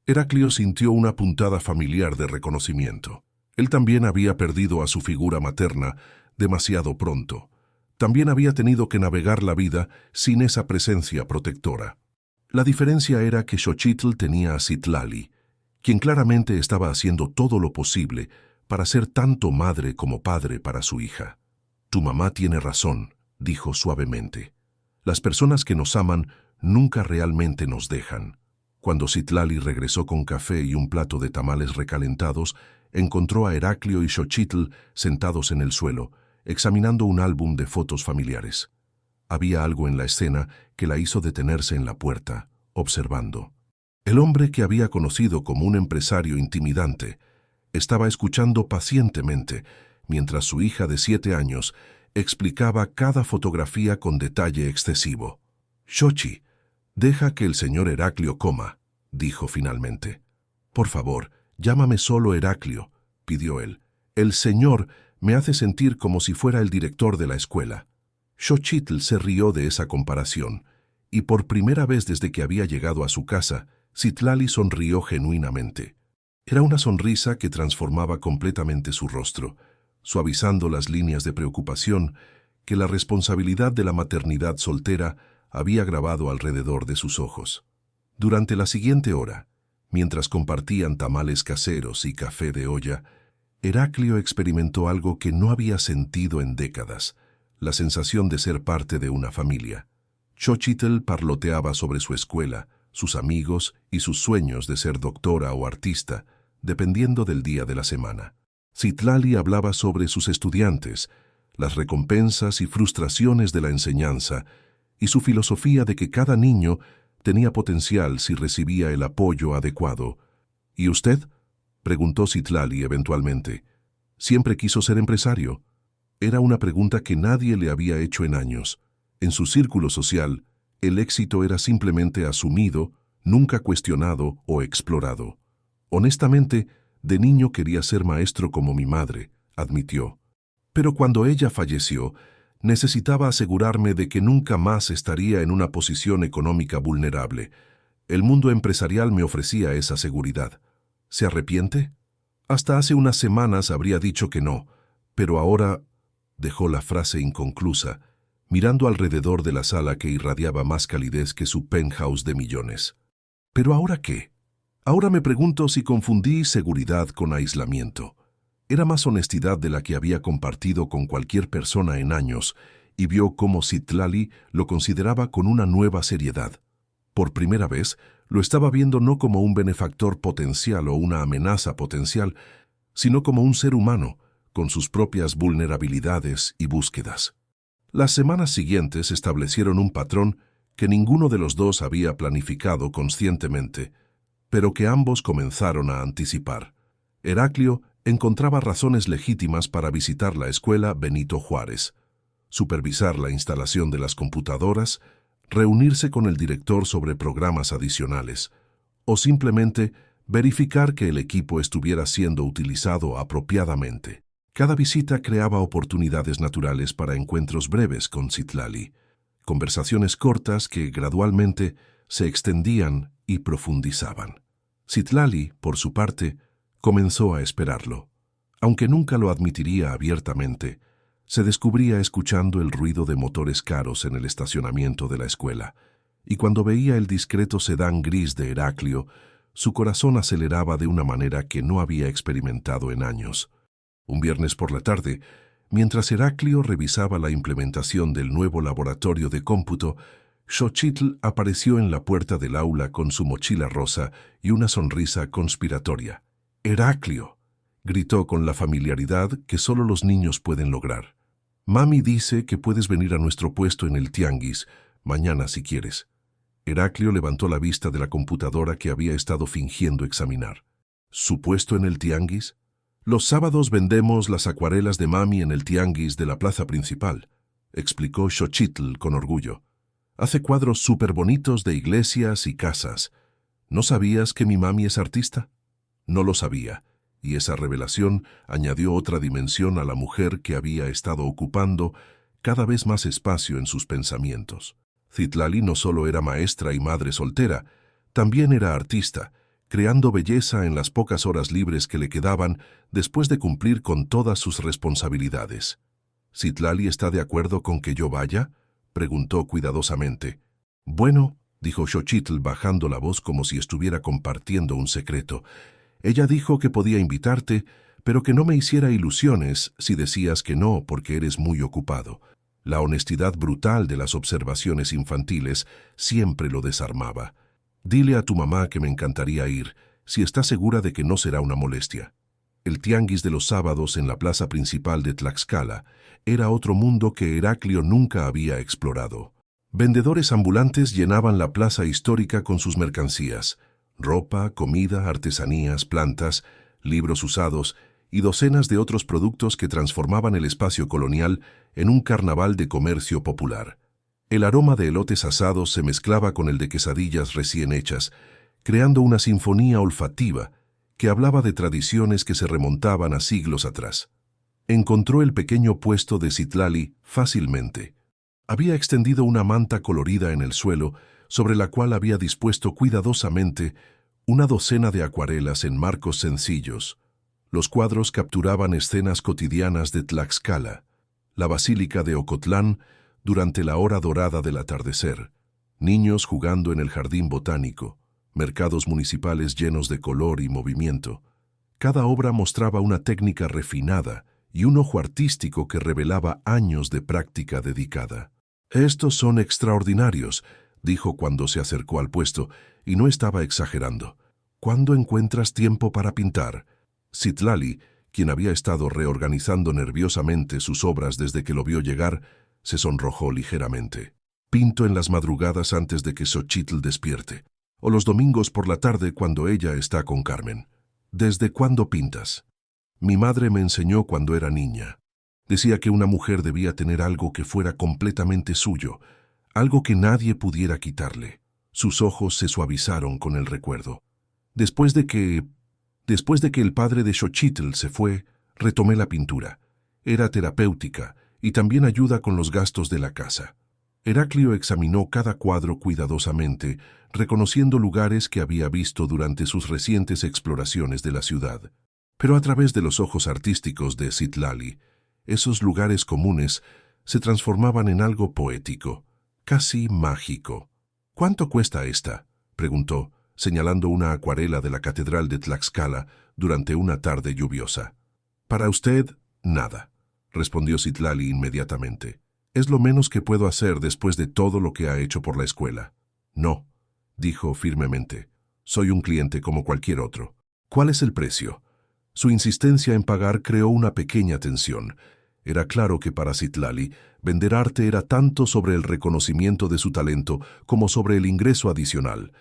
Heraclio sintió una puntada familiar de reconocimiento. Él también había perdido a su figura materna demasiado pronto. También había tenido que navegar la vida sin esa presencia protectora. La diferencia era que Xochitl tenía a Citlali, quien claramente estaba haciendo todo lo posible para ser tanto madre como padre para su hija. «Tu mamá tiene razón», dijo suavemente. «Las personas que nos aman nunca realmente nos dejan». Cuando Citlali regresó con café y un plato de tamales recalentados, encontró a Heraclio y Xochitl sentados en el suelo, examinando un álbum de fotos familiares. Había algo en la escena que la hizo detenerse en la puerta, observando. El hombre que había conocido como un empresario intimidante estaba escuchando pacientemente mientras su hija de 7 años explicaba cada fotografía con detalle excesivo. «Xochi, deja que el señor Heraclio coma», dijo finalmente. «Por favor, llámame solo Heraclio», pidió él. «El señor me hace sentir como si fuera el director de la escuela». Xochitl se rió de esa comparación, y por primera vez desde que había llegado a su casa, Citlali sonrió genuinamente. Era una sonrisa que transformaba completamente su rostro, suavizando las líneas de preocupación que la responsabilidad de la maternidad soltera había grabado alrededor de sus ojos. Durante la siguiente hora, mientras compartían tamales caseros y café de olla, Heraclio experimentó algo que no había sentido en décadas, la sensación de ser parte de una familia. Xochitl parloteaba sobre su escuela, sus amigos y sus sueños de ser doctora o artista, dependiendo del día de la semana. Citlali hablaba sobre sus estudiantes, las recompensas y frustraciones de la enseñanza, y su filosofía de que cada niño tenía potencial si recibía el apoyo adecuado. ¿Y usted?, preguntó Citlali eventualmente. ¿Siempre quiso ser empresario? Era una pregunta que nadie le había hecho en años. En su círculo social, el éxito era simplemente asumido, nunca cuestionado o explorado. Honestamente, de niño quería ser maestro como mi madre, admitió. Pero cuando ella falleció, necesitaba asegurarme de que nunca más estaría en una posición económica vulnerable. El mundo empresarial me ofrecía esa seguridad. ¿Se arrepiente? Hasta hace unas semanas habría dicho que no, pero ahora dejó la frase inconclusa, mirando alrededor de la sala que irradiaba más calidez que su penthouse de millones. ¿Pero ahora qué? Ahora me pregunto si confundí seguridad con aislamiento. Era más honestidad de la que había compartido con cualquier persona en años, y vio cómo Citlali lo consideraba con una nueva seriedad. Por primera vez, lo estaba viendo no como un benefactor potencial o una amenaza potencial, sino como un ser humano, con sus propias vulnerabilidades y búsquedas. Las semanas siguientes establecieron un patrón que ninguno de los dos había planificado conscientemente, pero que ambos comenzaron a anticipar. Heraclio encontraba razones legítimas para visitar la escuela Benito Juárez, supervisar la instalación de las computadoras, reunirse con el director sobre programas adicionales, o simplemente verificar que el equipo estuviera siendo utilizado apropiadamente. Cada visita creaba oportunidades naturales para encuentros breves con Citlali, conversaciones cortas que gradualmente se extendían y profundizaban. Citlali, por su parte, comenzó a esperarlo. Aunque nunca lo admitiría abiertamente, se descubría escuchando el ruido de motores caros en el estacionamiento de la escuela, y cuando veía el discreto sedán gris de Heraclio, su corazón aceleraba de una manera que no había experimentado en años. Un viernes por la tarde, mientras Heraclio revisaba la implementación del nuevo laboratorio de cómputo, Xochitl apareció en la puerta del aula con su mochila rosa y una sonrisa conspiratoria. «¡Heraclio!», gritó con la familiaridad que solo los niños pueden lograr. «Mami dice que puedes venir a nuestro puesto en el tianguis, mañana si quieres». Heraclio levantó la vista de la computadora que había estado fingiendo examinar. ¿Su puesto en el tianguis? «Los sábados vendemos las acuarelas de mami en el tianguis de la plaza principal», explicó Xochitl con orgullo. «Hace cuadros súper bonitos de iglesias y casas. ¿No sabías que mi mami es artista?» No lo sabía, y esa revelación añadió otra dimensión a la mujer que había estado ocupando cada vez más espacio en sus pensamientos. Citlali no solo era maestra y madre soltera, también era artista, creando belleza en las pocas horas libres que le quedaban después de cumplir con todas sus responsabilidades. «¿Citlali está de acuerdo con que yo vaya?», preguntó cuidadosamente. «Bueno», dijo Xochitl bajando la voz como si estuviera compartiendo un secreto, «ella dijo que podía invitarte, pero que no me hiciera ilusiones si decías que no porque eres muy ocupado». La honestidad brutal de las observaciones infantiles siempre lo desarmaba. «Dile a tu mamá que me encantaría ir, si está segura de que no será una molestia». El tianguis de los sábados en la plaza principal de Tlaxcala era otro mundo que Heraclio nunca había explorado. Vendedores ambulantes llenaban la plaza histórica con sus mercancías: ropa, comida, artesanías, plantas, libros usados y docenas de otros productos que transformaban el espacio colonial en un carnaval de comercio popular. El aroma de elotes asados se mezclaba con el de quesadillas recién hechas, creando una sinfonía olfativa que hablaba de tradiciones que se remontaban a siglos atrás. Encontró el pequeño puesto de Citlali fácilmente. Había extendido una manta colorida en el suelo, sobre la cual había dispuesto cuidadosamente Una docena de acuarelas en marcos sencillos. Los cuadros capturaban escenas cotidianas de Tlaxcala, la basílica de Ocotlán durante la hora dorada del atardecer, niños jugando en el jardín botánico, mercados municipales llenos de color y movimiento. Cada obra mostraba una técnica refinada y un ojo artístico que revelaba años de práctica dedicada. «Estos son extraordinarios», dijo cuando se acercó al puesto, y no estaba exagerando. «¿Cuándo encuentras tiempo para pintar?» Citlali, quien había estado reorganizando nerviosamente sus obras desde que lo vio llegar, se sonrojó ligeramente. «Pinto en las madrugadas antes de que Xochitl despierte, o los domingos por la tarde cuando ella está con Carmen». «¿Desde cuándo pintas?» «Mi madre me enseñó cuando era niña. Decía que una mujer debía tener algo que fuera completamente suyo, algo que nadie pudiera quitarle». Sus ojos se suavizaron con el recuerdo. Después de que el padre de Xochitl se fue, retomé la pintura. Era terapéutica y también ayuda con los gastos de la casa. Heraclio examinó cada cuadro cuidadosamente, reconociendo lugares que había visto durante sus recientes exploraciones de la ciudad. Pero a través de los ojos artísticos de Citlali, esos lugares comunes se transformaban en algo poético, casi mágico. «¿Cuánto cuesta esta?», preguntó, señalando una acuarela de la Catedral de Tlaxcala durante una tarde lluviosa. «Para usted, nada», respondió Citlali inmediatamente. «Es lo menos que puedo hacer después de todo lo que ha hecho por la escuela». «No», dijo firmemente. «Soy un cliente como cualquier otro». «¿Cuál es el precio?». Su insistencia en pagar creó una pequeña tensión. Era claro que para Citlali, vender arte era tanto sobre el reconocimiento de su talento como sobre el ingreso adicional.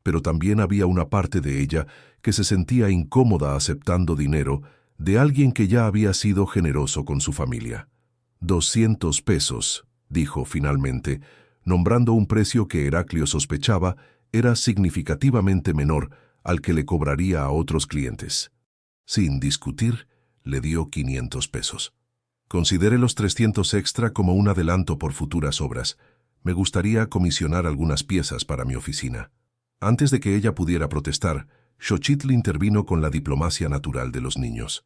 Pero también había una parte de ella que se sentía incómoda aceptando dinero de alguien que ya había sido generoso con su familia. «200 pesos», dijo finalmente, nombrando un precio que Heraclio sospechaba era significativamente menor al que le cobraría a otros clientes. Sin discutir, le dio 500 pesos. «Considere los 300 extra como un adelanto por futuras obras. Me gustaría comisionar algunas piezas para mi oficina». Antes de que ella pudiera protestar, Xochitl intervino con la diplomacia natural de los niños.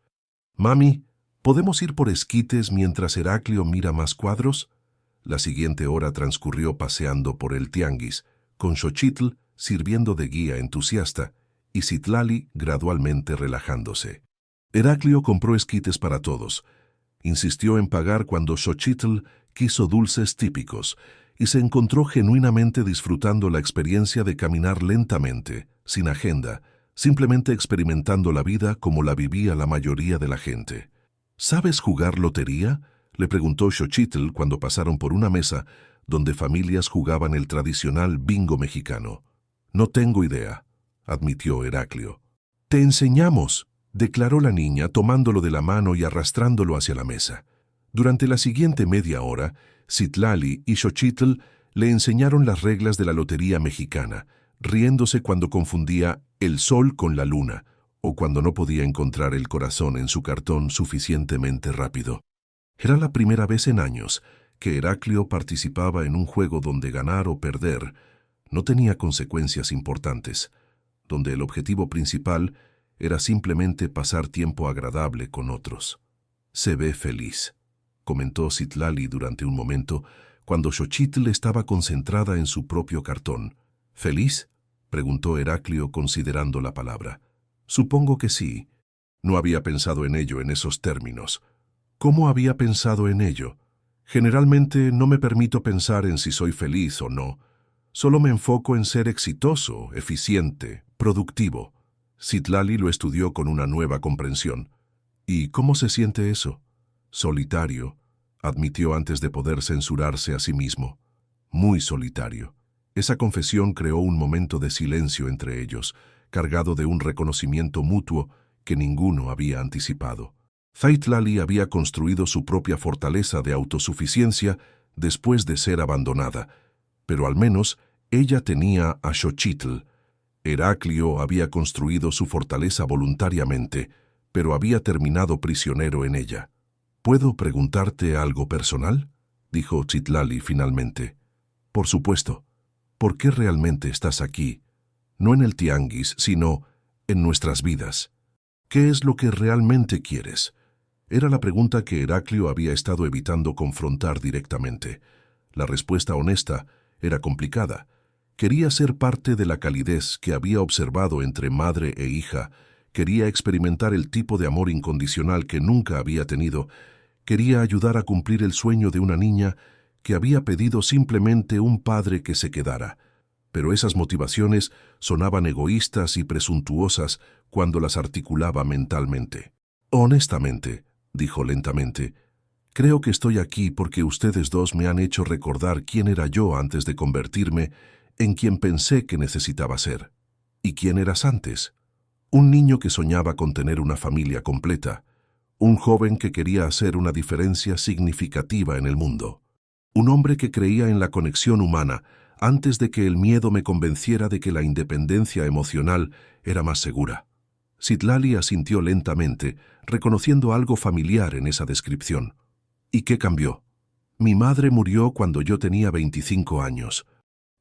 «Mami, ¿podemos ir por esquites mientras Heraclio mira más cuadros?». La siguiente hora transcurrió paseando por el tianguis, con Xochitl sirviendo de guía entusiasta y Citlali gradualmente relajándose. Heraclio compró esquites para todos. Insistió en pagar cuando Xochitl quiso dulces típicos y se encontró genuinamente disfrutando la experiencia de caminar lentamente, sin agenda, simplemente experimentando la vida como la vivía la mayoría de la gente. «¿Sabes jugar lotería?», le preguntó Xochitl cuando pasaron por una mesa donde familias jugaban el tradicional bingo mexicano. «No tengo idea», admitió Heraclio. «Te enseñamos», declaró la niña tomándolo de la mano y arrastrándolo hacia la mesa. Durante la siguiente media hora, Citlali y Xochitl le enseñaron las reglas de la lotería mexicana, riéndose cuando confundía el sol con la luna o cuando no podía encontrar el corazón en su cartón suficientemente rápido. Era la primera vez en años que Heraclio participaba en un juego donde ganar o perder no tenía consecuencias importantes, donde el objetivo principal era simplemente pasar tiempo agradable con otros. «Se ve feliz», comentó Citlali durante un momento, cuando Xochitl estaba concentrada en su propio cartón. «¿Feliz?», preguntó Heraclio considerando la palabra. «Supongo que sí». No había pensado en ello en esos términos. ¿Cómo había pensado en ello? Generalmente no me permito pensar en si soy feliz o no. Solo me enfoco en ser exitoso, eficiente, productivo. Citlali lo estudió con una nueva comprensión. «¿Y cómo se siente eso?». «Solitario», admitió antes de poder censurarse a sí mismo. «Muy solitario». Esa confesión creó un momento de silencio entre ellos, cargado de un reconocimiento mutuo que ninguno había anticipado. Citlali había construido su propia fortaleza de autosuficiencia después de ser abandonada, pero al menos ella tenía a Xochitl. Heraclio había construido su fortaleza voluntariamente, pero había terminado prisionero en ella. «¿Puedo preguntarte algo personal?», dijo Citlali finalmente. «Por supuesto. ¿Por qué realmente estás aquí?». no en el tianguis, sino en nuestras vidas. ¿Qué es lo que realmente quieres? Era la pregunta que Heraclio había estado evitando confrontar directamente. La respuesta honesta era complicada. Quería ser parte de la calidez que había observado entre madre e hija, quería experimentar el tipo de amor incondicional que nunca había tenido, quería ayudar a cumplir el sueño de una niña que había pedido simplemente un padre que se quedara. Pero esas motivaciones sonaban egoístas y presuntuosas cuando las articulaba mentalmente. Honestamente, dijo lentamente, creo que estoy aquí porque ustedes dos me han hecho recordar quién era yo antes de convertirme en quien pensé que necesitaba ser. ¿Y quién eras antes? Un niño que soñaba con tener una familia completa, un joven que quería hacer una diferencia significativa en el mundo, un hombre que creía en la conexión humana antes de que el miedo me convenciera de que la independencia emocional era más segura. Citlali asintió lentamente, reconociendo algo familiar en esa descripción. ¿Y qué cambió? Mi madre murió cuando yo tenía 25 años.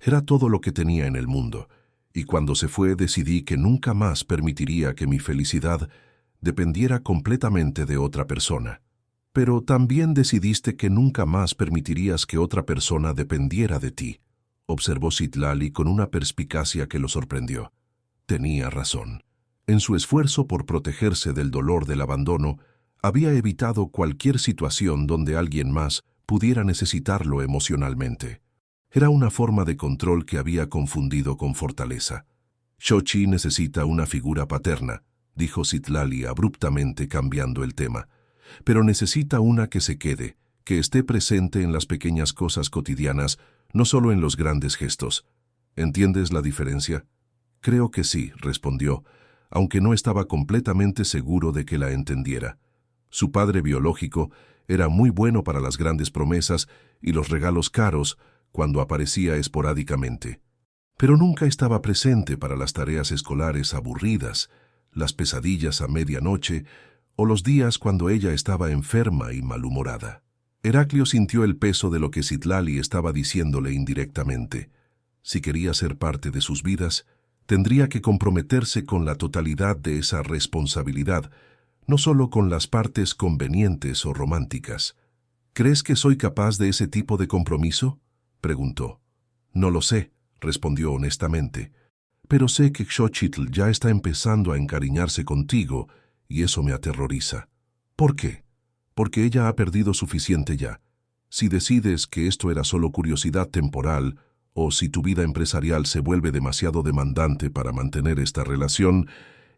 Era todo lo que tenía en el mundo, y cuando se fue decidí que nunca más permitiría que mi felicidad dependiera completamente de otra persona. Pero también decidiste que nunca más permitirías que otra persona dependiera de ti, observó Citlali con una perspicacia que lo sorprendió. Tenía razón. En su esfuerzo por protegerse del dolor del abandono, había evitado cualquier situación donde alguien más pudiera necesitarlo emocionalmente. Era una forma de control que había confundido con fortaleza. Xochi necesita una figura paterna, dijo Citlali abruptamente cambiando el tema, pero necesita una que se quede, que esté presente en las pequeñas cosas cotidianas, no solo en los grandes gestos. ¿Entiendes la diferencia? Creo que sí, respondió, aunque no estaba completamente seguro de que la entendiera. Su padre biológico era muy bueno para las grandes promesas y los regalos caros cuando aparecía esporádicamente, pero nunca estaba presente para las tareas escolares aburridas, las pesadillas a medianoche o los días cuando ella estaba enferma y malhumorada. Heraclio sintió el peso de lo que Citlali estaba diciéndole indirectamente. Si quería ser parte de sus vidas, tendría que comprometerse con la totalidad de esa responsabilidad, no solo con las partes convenientes o románticas. ¿Crees que soy capaz de ese tipo de compromiso?, preguntó. No lo sé, respondió honestamente, pero sé que Xochitl ya está empezando a encariñarse contigo y eso me aterroriza. ¿Por qué? Porque ella ha perdido suficiente ya. Si decides que esto era solo curiosidad temporal, o si tu vida empresarial se vuelve demasiado demandante para mantener esta relación,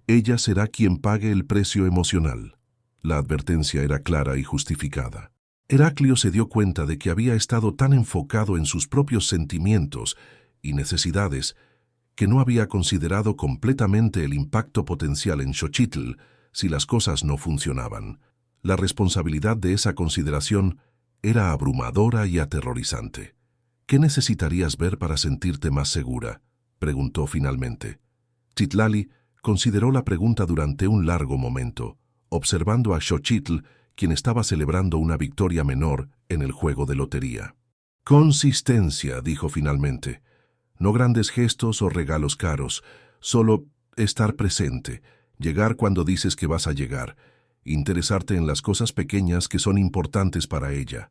ella será quien pague el precio emocional. La advertencia era clara y justificada. Heraclio se dio cuenta de que había estado tan enfocado en sus propios sentimientos y necesidades que no había considerado completamente el impacto potencial en Xochitl si las cosas no funcionaban. La responsabilidad de esa consideración era abrumadora y aterrorizante. ¿Qué necesitarías ver para sentirte más segura?, preguntó finalmente. Citlali consideró la pregunta durante un largo momento, observando a Xochitl, quien estaba celebrando una victoria menor en el juego de lotería. Consistencia, dijo finalmente. No grandes gestos o regalos caros, solo estar presente, llegar cuando dices que vas a llegar, interesarte en las cosas pequeñas que son importantes para ella,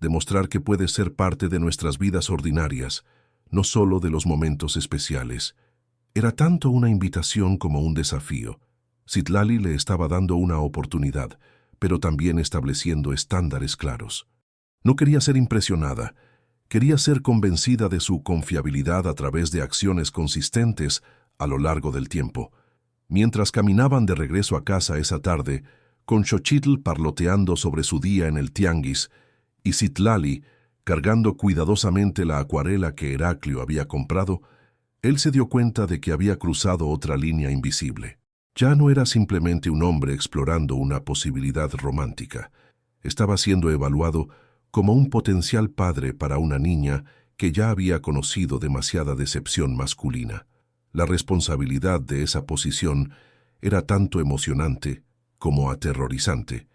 demostrar que puedes ser parte de nuestras vidas ordinarias, no solo de los momentos especiales. Era tanto una invitación como un desafío. Citlali le estaba dando una oportunidad, pero también estableciendo estándares claros. No quería ser impresionada, quería ser convencida de su confiabilidad a través de acciones consistentes a lo largo del tiempo. Mientras caminaban de regreso a casa esa tarde, con Xochitl parloteando sobre su día en el tianguis y Citlali cargando cuidadosamente la acuarela que Heraclio había comprado, él se dio cuenta de que había cruzado otra línea invisible. Ya no era simplemente un hombre explorando una posibilidad romántica. Estaba siendo evaluado como un potencial padre para una niña que ya había conocido demasiada decepción masculina. La responsabilidad de esa posición era tanto emocionante como aterrorizante,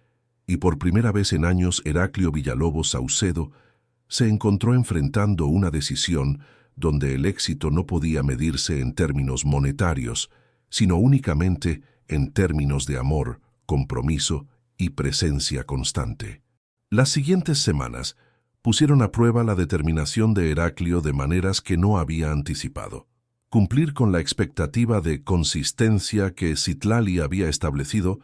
y por primera vez en años Heraclio Villalobos Saucedo se encontró enfrentando una decisión donde el éxito no podía medirse en términos monetarios, sino únicamente en términos de amor, compromiso y presencia constante. Las siguientes semanas pusieron a prueba la determinación de Heraclio de maneras que no había anticipado. Cumplir con la expectativa de consistencia que Citlali había establecido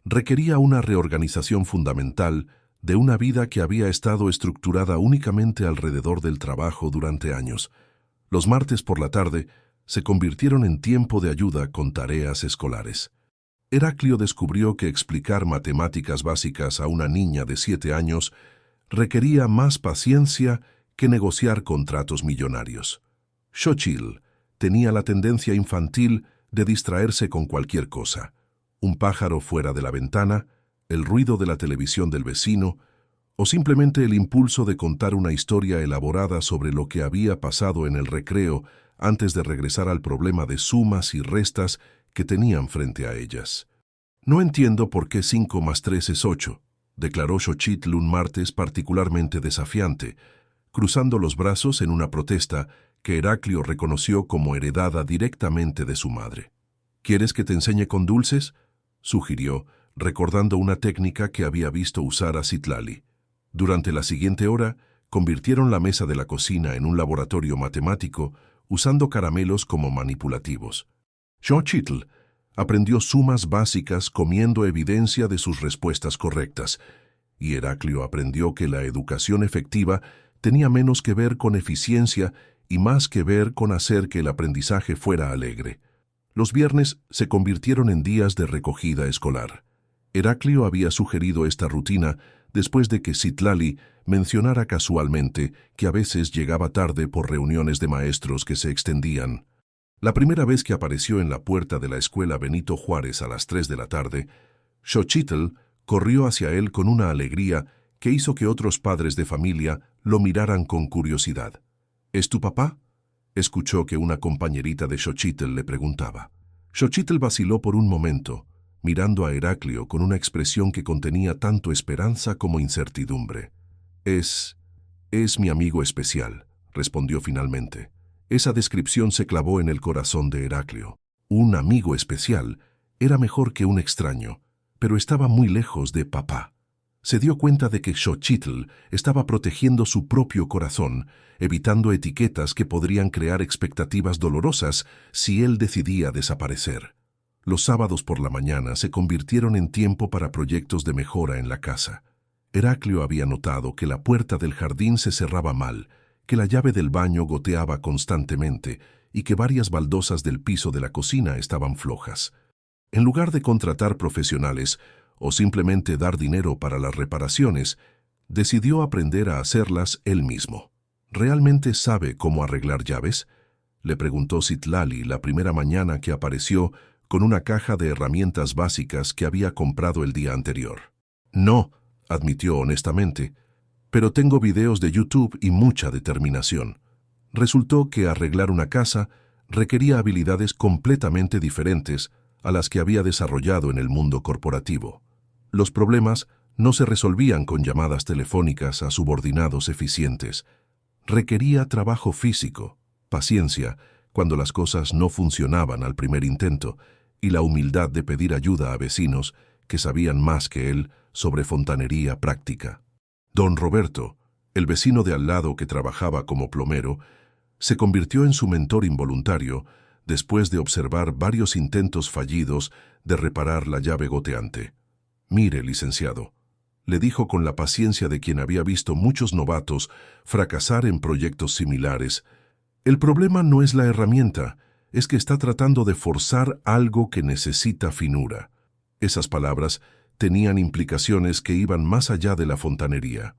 requería una reorganización fundamental de una vida que había estado estructurada únicamente alrededor del trabajo durante años. Los martes por la tarde se convirtieron en tiempo de ayuda con tareas escolares. Heraclio descubrió que explicar matemáticas básicas a una niña de 7 años requería más paciencia que negociar contratos millonarios. Xochitl tenía la tendencia infantil de distraerse con cualquier cosa: un pájaro fuera de la ventana, el ruido de la televisión del vecino, o simplemente el impulso de contar una historia elaborada sobre lo que había pasado en el recreo antes de regresar al problema de sumas y restas que tenían frente a ellas. «No entiendo por qué 5 más 3 es 8», declaró Xochitl un martes particularmente desafiante, cruzando los brazos en una protesta que Heraclio reconoció como heredada directamente de su madre. «¿Quieres que te enseñe con dulces?», sugirió, recordando una técnica que había visto usar a Citlali. Durante la siguiente hora, convirtieron la mesa de la cocina en un laboratorio matemático, usando caramelos como manipulativos. Xochitl aprendió sumas básicas comiendo evidencia de sus respuestas correctas, y Heraclio aprendió que la educación efectiva tenía menos que ver con eficiencia y más que ver con hacer que el aprendizaje fuera alegre. Los viernes se convirtieron en días de recogida escolar. Heraclio había sugerido esta rutina después de que Citlali mencionara casualmente que a veces llegaba tarde por reuniones de maestros que se extendían. La primera vez que apareció en la puerta de la escuela Benito Juárez a las 3 de la tarde, Xochitl corrió hacia él con una alegría que hizo que otros padres de familia lo miraran con curiosidad. «¿Es tu papá?», escuchó que una compañerita de Xochitl le preguntaba. Xochitl vaciló por un momento, mirando a Heraclio con una expresión que contenía tanto esperanza como incertidumbre. Es mi amigo especial», respondió finalmente. Esa descripción se clavó en el corazón de Heraclio. Un amigo especial era mejor que un extraño, pero estaba muy lejos de papá. Se dio cuenta de que Xochitl estaba protegiendo su propio corazón, evitando etiquetas que podrían crear expectativas dolorosas si él decidía desaparecer. Los sábados por la mañana se convirtieron en tiempo para proyectos de mejora en la casa. Heraclio había notado que la puerta del jardín se cerraba mal, que la llave del baño goteaba constantemente y que varias baldosas del piso de la cocina estaban flojas. En lugar de contratar profesionales o simplemente dar dinero para las reparaciones, decidió aprender a hacerlas él mismo. «¿Realmente sabe cómo arreglar llaves?», le preguntó Citlali la primera mañana que apareció con una caja de herramientas básicas que había comprado el día anterior. «No», admitió honestamente, «pero tengo videos de YouTube y mucha determinación». Resultó que arreglar una casa requería habilidades completamente diferentes a las que había desarrollado en el mundo corporativo. Los problemas no se resolvían con llamadas telefónicas a subordinados eficientes. Requería trabajo físico, paciencia cuando las cosas no funcionaban al primer intento y la humildad de pedir ayuda a vecinos que sabían más que él sobre fontanería práctica. Don Roberto, el vecino de al lado que trabajaba como plomero, se convirtió en su mentor involuntario después de observar varios intentos fallidos de reparar la llave goteante. «Mire, licenciado», le dijo con la paciencia de quien había visto muchos novatos fracasar en proyectos similares, «el problema no es la herramienta, es que está tratando de forzar algo que necesita finura». Esas palabras tenían implicaciones que iban más allá de la fontanería.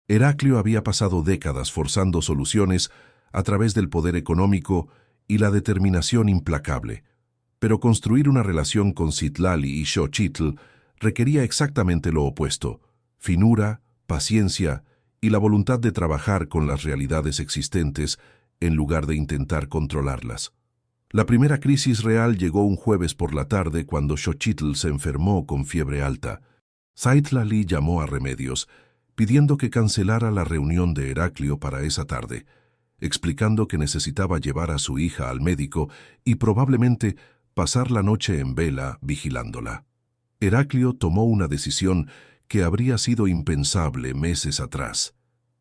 Heraclio había pasado décadas forzando soluciones a través del poder económico y la determinación implacable, pero construir una relación con Citlali y Xochitl requería exactamente lo opuesto: finura, paciencia y la voluntad de trabajar con las realidades existentes en lugar de intentar controlarlas. La primera crisis real llegó un jueves por la tarde cuando Xochitl se enfermó con fiebre alta. Citlali llamó a Remedios, pidiendo que cancelara la reunión de Heraclio para esa tarde. explicando que necesitaba llevar a su hija al médico y probablemente pasar la noche en vela vigilándola. Heraclio tomó una decisión que habría sido impensable meses atrás.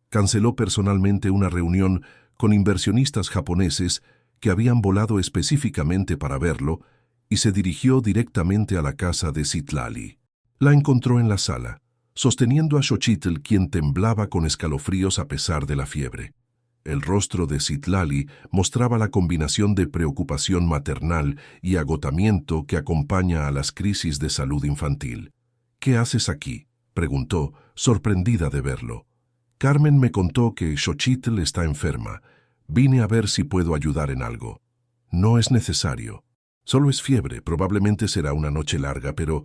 Canceló personalmente una reunión con inversionistas japoneses que habían volado específicamente para verlo y se dirigió directamente a la casa de Citlali. La encontró en la sala, sosteniendo a Xochitl, quien temblaba con escalofríos a pesar de la fiebre. El rostro de Citlali mostraba la combinación de preocupación maternal y agotamiento que acompaña a las crisis de salud infantil. «¿Qué haces aquí?», preguntó, sorprendida de verlo. «Carmen me contó que Xochitl está enferma. Vine a ver si puedo ayudar en algo». «No es necesario. Solo es fiebre, probablemente será una noche larga, pero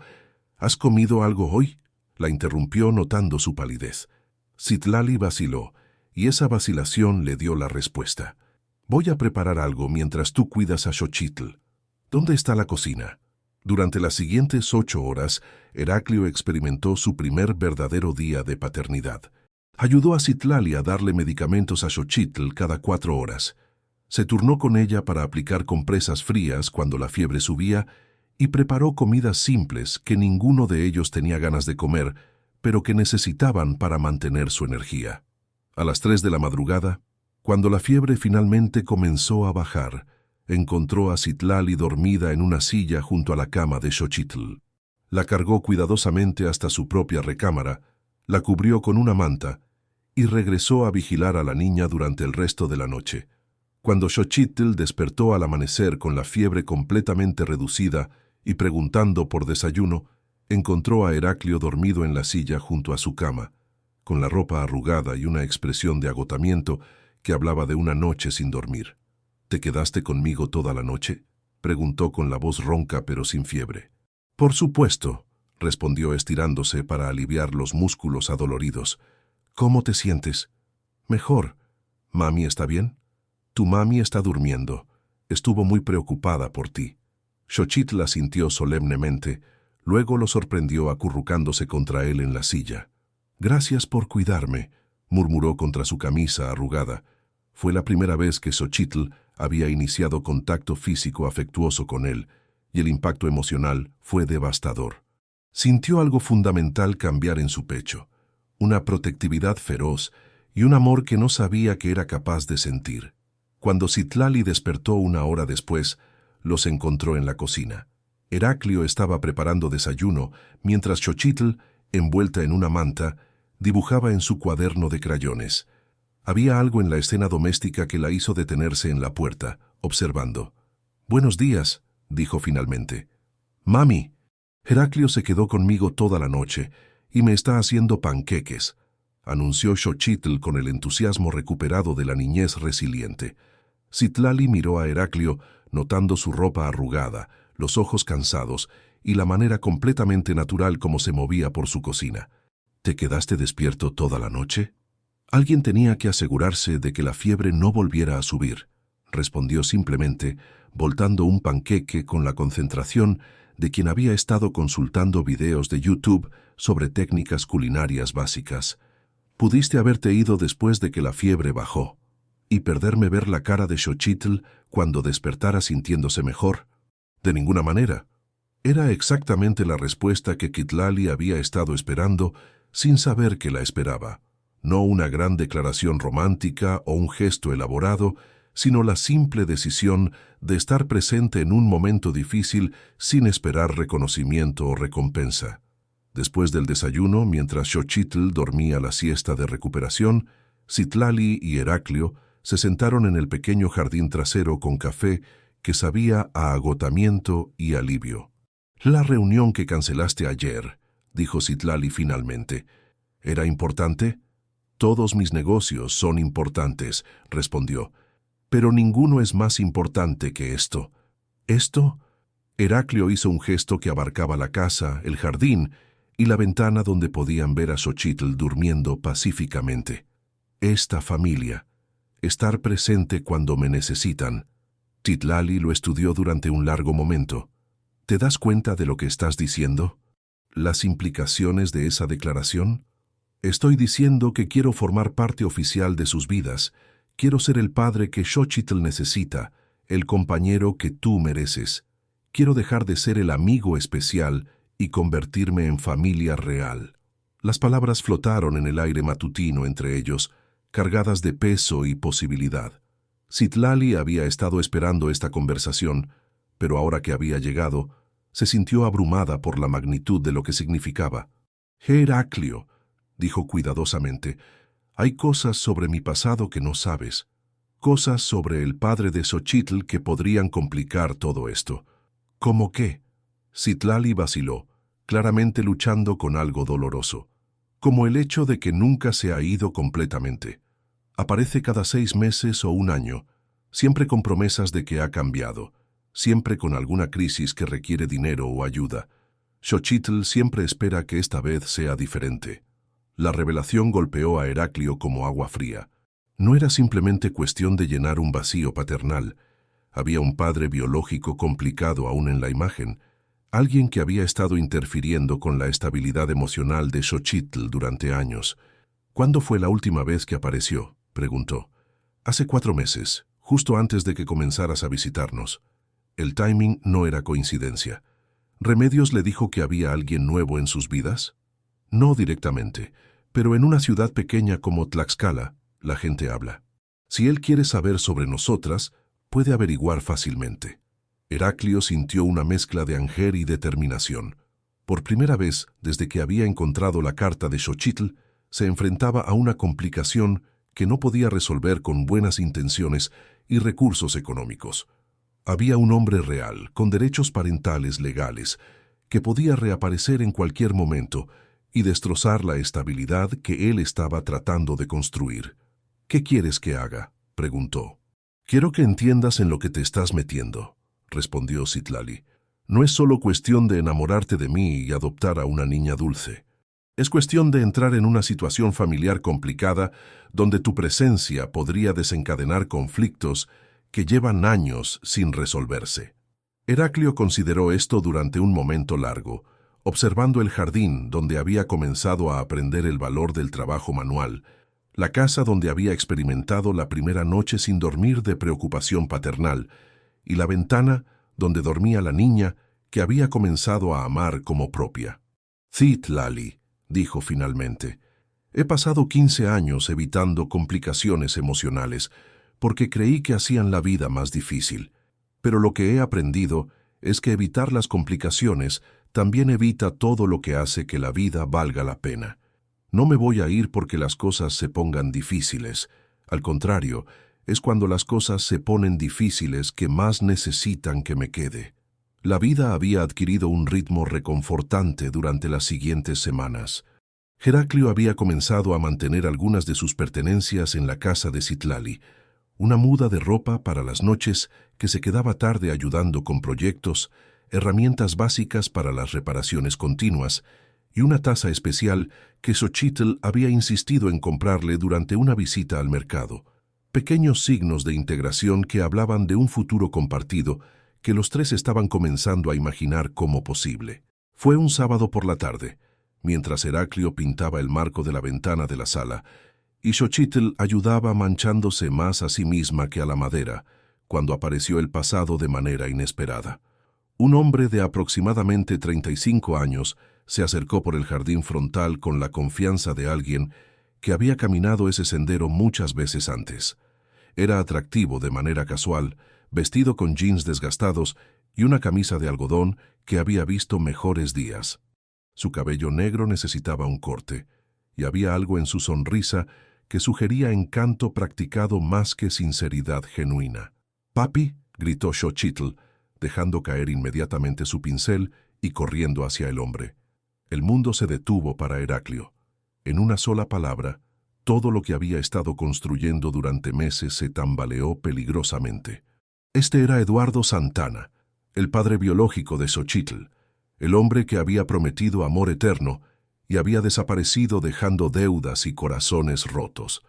¿has comido algo hoy?», la interrumpió notando su palidez. Citlali vaciló, y esa vacilación le dio la respuesta. «Voy a preparar algo mientras tú cuidas a Xochitl. ¿Dónde está la cocina?». Durante las siguientes 8 horas, Heraclio experimentó su primer verdadero día de paternidad. Ayudó a Citlali a darle medicamentos a Xochitl cada 4 horas. Se turnó con ella para aplicar compresas frías cuando la fiebre subía y preparó comidas simples que ninguno de ellos tenía ganas de comer, pero que necesitaban para mantener su energía. A las 3 de la madrugada, cuando la fiebre finalmente comenzó a bajar, encontró a Citlali dormida en una silla junto a la cama de Xochitl. La cargó cuidadosamente hasta su propia recámara, la cubrió con una manta y regresó a vigilar a la niña durante el resto de la noche. Cuando Xochitl despertó al amanecer con la fiebre completamente reducida y preguntando por desayuno, encontró a Heraclio dormido en la silla junto a su cama, con la ropa arrugada y una expresión de agotamiento que hablaba de una noche sin dormir. «¿Te quedaste conmigo toda la noche?», preguntó con la voz ronca pero sin fiebre. «Por supuesto», respondió estirándose para aliviar los músculos adoloridos. «¿Cómo te sientes?». «Mejor. ¿Mami está bien?». «Tu mami está durmiendo. Estuvo muy preocupada por ti». Xochitl asintió solemnemente, luego lo sorprendió acurrucándose contra él en la silla. «Gracias por cuidarme», murmuró contra su camisa arrugada. Fue la primera vez que Xochitl había iniciado contacto físico afectuoso con él, y el impacto emocional fue devastador. Sintió algo fundamental cambiar en su pecho, una protectividad feroz y un amor que no sabía que era capaz de sentir. Cuando Citlali despertó 1 hora después, los encontró en la cocina. Heraclio estaba preparando desayuno, mientras Xochitl, envuelta en una manta, dibujaba en su cuaderno de crayones. Había algo en la escena doméstica que la hizo detenerse en la puerta, observando. «Buenos días», dijo finalmente. «Mami, Heraclio se quedó conmigo toda la noche y me está haciendo panqueques», anunció Xochitl con el entusiasmo recuperado de la niñez resiliente. Citlali miró a Heraclio, notando su ropa arrugada, los ojos cansados y la manera completamente natural como se movía por su cocina. «¿Te quedaste despierto toda la noche?». «Alguien tenía que asegurarse de que la fiebre no volviera a subir», respondió simplemente, voltando un panqueque con la concentración de quien había estado consultando videos de YouTube sobre técnicas culinarias básicas. «Pudiste haberte ido después de que la fiebre bajó y perderme ver la cara de Xochitl cuando despertara sintiéndose mejor». «De ninguna manera». Era exactamente la respuesta que Citlali había estado esperando sin saber que la esperaba. No una gran declaración romántica o un gesto elaborado, sino la simple decisión de estar presente en un momento difícil sin esperar reconocimiento o recompensa. Después del desayuno, mientras Xochitl dormía la siesta de recuperación, Citlali y Heraclio se sentaron en el pequeño jardín trasero con café que sabía a agotamiento y alivio. «La reunión que cancelaste ayer», dijo Citlali finalmente, «¿era importante?». «Todos mis negocios son importantes», respondió, «pero ninguno es más importante que esto». «¿Esto?». Heraclio hizo un gesto que abarcaba la casa, el jardín y la ventana donde podían ver a Xochitl durmiendo pacíficamente. «Esta familia. Estar presente cuando me necesitan». Citlali lo estudió durante un largo momento. «¿Te das cuenta de lo que estás diciendo? ¿Las implicaciones de esa declaración? Estoy diciendo que quiero formar parte oficial de sus vidas, Quiero ser el padre que Xochitl necesita, el compañero que tú mereces. Quiero dejar de ser el amigo especial y convertirme en familia real. Las palabras flotaron en el aire matutino entre ellos, cargadas de peso y posibilidad. Citlali había estado esperando esta conversación, pero ahora que había llegado, se sintió abrumada por la magnitud de lo que significaba. Heraclio, dijo cuidadosamente, hay cosas sobre mi pasado que no sabes, cosas sobre el padre de Xochitl que podrían complicar todo esto. ¿Cómo qué? Citlali vaciló, claramente luchando con algo doloroso, como el hecho de que nunca se ha ido completamente. Aparece cada 6 meses o un año, siempre con promesas de que ha cambiado, siempre con alguna crisis que requiere dinero o ayuda. Xochitl siempre espera que esta vez sea diferente. La revelación golpeó a Heraclio como agua fría. No era simplemente cuestión de llenar un vacío paternal. Había un padre biológico complicado aún en la imagen, alguien que había estado interfiriendo con la estabilidad emocional de Xochitl durante años. ¿Cuándo fue la última vez que apareció?, preguntó. Hace 4 meses, justo antes de que comenzaras a visitarnos. El timing no era coincidencia. ¿Remedios le dijo que había alguien nuevo en sus vidas? No directamente, pero en una ciudad pequeña como Tlaxcala, la gente habla. Si él quiere saber sobre nosotras, puede averiguar fácilmente. Heraclio sintió una mezcla de anger y determinación. Por primera vez, desde que había encontrado la carta de Xochitl, se enfrentaba a una complicación que no podía resolver con buenas intenciones y recursos económicos. Había un hombre real, con derechos parentales legales, que podía reaparecer en cualquier momento y destrozar la estabilidad que él estaba tratando de construir. ¿Qué quieres que haga?, preguntó. Quiero que entiendas en lo que te estás metiendo, respondió Citlali. No es solo cuestión de enamorarte de mí y adoptar a una niña dulce. Es cuestión de entrar en una situación familiar complicada donde tu presencia podría desencadenar conflictos que llevan años sin resolverse. Heraclio consideró esto durante un momento largo, observando el jardín donde había comenzado a aprender el valor del trabajo manual, la casa donde había experimentado la primera noche sin dormir de preocupación paternal, y la ventana donde dormía la niña que había comenzado a amar como propia. Citlali, dijo finalmente, he pasado 15 años evitando complicaciones emocionales porque creí que hacían la vida más difícil, pero lo que he aprendido es que evitar las complicaciones también evita todo lo que hace que la vida valga la pena. No me voy a ir porque las cosas se pongan difíciles. Al contrario, es cuando las cosas se ponen difíciles que más necesitan que me quede. La vida había adquirido un ritmo reconfortante durante las siguientes semanas. Heraclio había comenzado a mantener algunas de sus pertenencias en la casa de Citlali, una muda de ropa para las noches que se quedaba tarde ayudando con proyectos, herramientas básicas para las reparaciones continuas y una taza especial que Xochitl había insistido en comprarle durante una visita al mercado. Pequeños signos de integración que hablaban de un futuro compartido que los tres estaban comenzando a imaginar como posible. Fue un sábado por la tarde, mientras Heraclio pintaba el marco de la ventana de la sala, y Xochitl ayudaba manchándose más a sí misma que a la madera, cuando apareció el pasado de manera inesperada. Un hombre de aproximadamente 35 años se acercó por el jardín frontal con la confianza de alguien que había caminado ese sendero muchas veces antes. Era atractivo de manera casual, vestido con jeans desgastados y una camisa de algodón que había visto mejores días. Su cabello negro necesitaba un corte, y había algo en su sonrisa que sugería encanto practicado más que sinceridad genuina. «¡Papi!», gritó Xochitl, dejando caer inmediatamente su pincel y corriendo hacia el hombre. El mundo se detuvo para Heraclio. En una sola palabra, todo lo que había estado construyendo durante meses se tambaleó peligrosamente. Este era Eduardo Santana, el padre biológico de Xochitl, el hombre que había prometido amor eterno y había desaparecido dejando deudas y corazones rotos.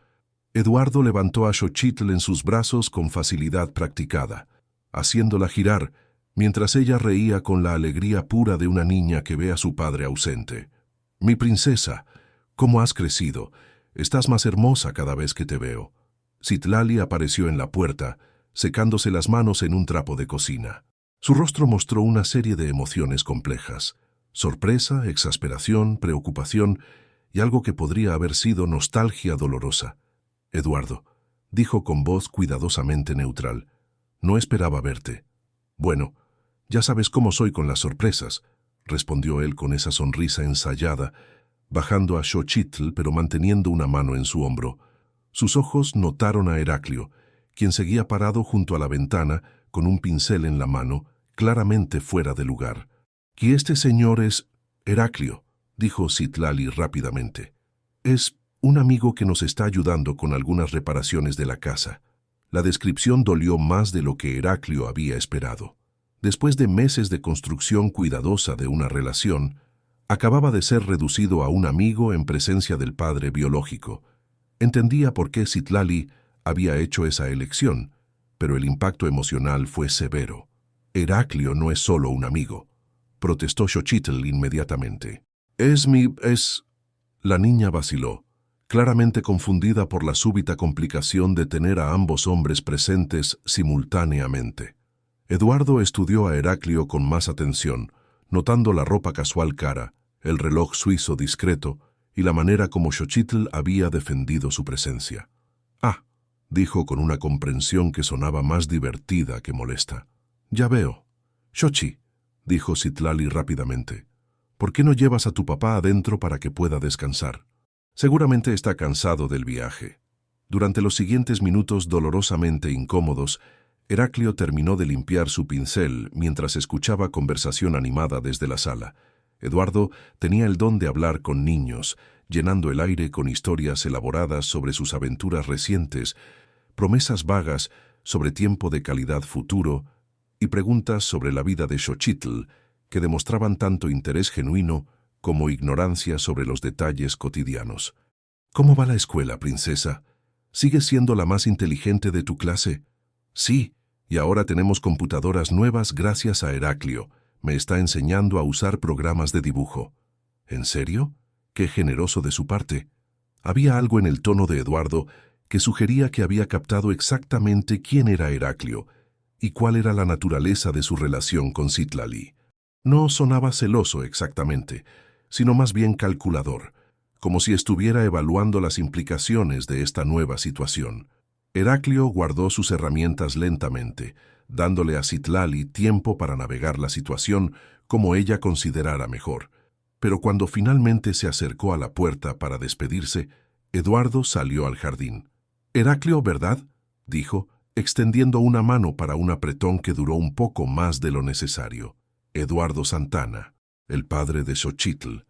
Eduardo levantó a Xochitl en sus brazos con facilidad practicada, haciéndola girar, mientras ella reía con la alegría pura de una niña que ve a su padre ausente. «Mi princesa, ¿cómo has crecido? Estás más hermosa cada vez que te veo». Citlali apareció en la puerta, secándose las manos en un trapo de cocina. Su rostro mostró una serie de emociones complejas: sorpresa, exasperación, preocupación y algo que podría haber sido nostalgia dolorosa. «Eduardo», dijo con voz cuidadosamente neutral, «no esperaba verte». «Bueno, ya sabes cómo soy con las sorpresas», respondió él con esa sonrisa ensayada, bajando a Xochitl pero manteniendo una mano en su hombro. Sus ojos notaron a Heraclio, quien seguía parado junto a la ventana con un pincel en la mano, claramente fuera de lugar. «¿Y este señor es Heraclio?», dijo Citlali rápidamente. «Es un amigo que nos está ayudando con algunas reparaciones de la casa». La descripción dolió más de lo que Heraclio había esperado. Después de meses de construcción cuidadosa de una relación, acababa de ser reducido a un amigo en presencia del padre biológico. Entendía por qué Citlali había hecho esa elección, pero el impacto emocional fue severo. «Heraclio no es solo un amigo», protestó Xochitl inmediatamente. «Es...». La niña vaciló, claramente confundida por la súbita complicación de tener a ambos hombres presentes simultáneamente. Eduardo estudió a Heraclio con más atención, notando la ropa casual cara, el reloj suizo discreto y la manera como Xochitl había defendido su presencia. «Ah», dijo con una comprensión que sonaba más divertida que molesta. «Ya veo». «Xochi», dijo Citlali rápidamente, «¿por qué no llevas a tu papá adentro para que pueda descansar? Seguramente está cansado del viaje». Durante los siguientes minutos dolorosamente incómodos, Heraclio terminó de limpiar su pincel mientras escuchaba conversación animada desde la sala. Eduardo tenía el don de hablar con niños, llenando el aire con historias elaboradas sobre sus aventuras recientes, promesas vagas sobre tiempo de calidad futuro y preguntas sobre la vida de Xochitl que demostraban tanto interés genuino como ignorancia sobre los detalles cotidianos. «¿Cómo va la escuela, princesa? ¿Sigues siendo la más inteligente de tu clase?» «Sí, y ahora tenemos computadoras nuevas gracias a Heraclio. Me está enseñando a usar programas de dibujo». «¿En serio? Qué generoso de su parte». Había algo en el tono de Eduardo que sugería que había captado exactamente quién era Heraclio y cuál era la naturaleza de su relación con Citlali. No sonaba celoso exactamente, sino más bien calculador, como si estuviera evaluando las implicaciones de esta nueva situación. Heraclio guardó sus herramientas lentamente, dándole a Citlali tiempo para navegar la situación como ella considerara mejor. Pero cuando finalmente se acercó a la puerta para despedirse, Eduardo salió al jardín. «Heraclio, ¿verdad?», dijo, extendiendo una mano para un apretón que duró un poco más de lo necesario. «Eduardo Santana, el padre de Xochitl».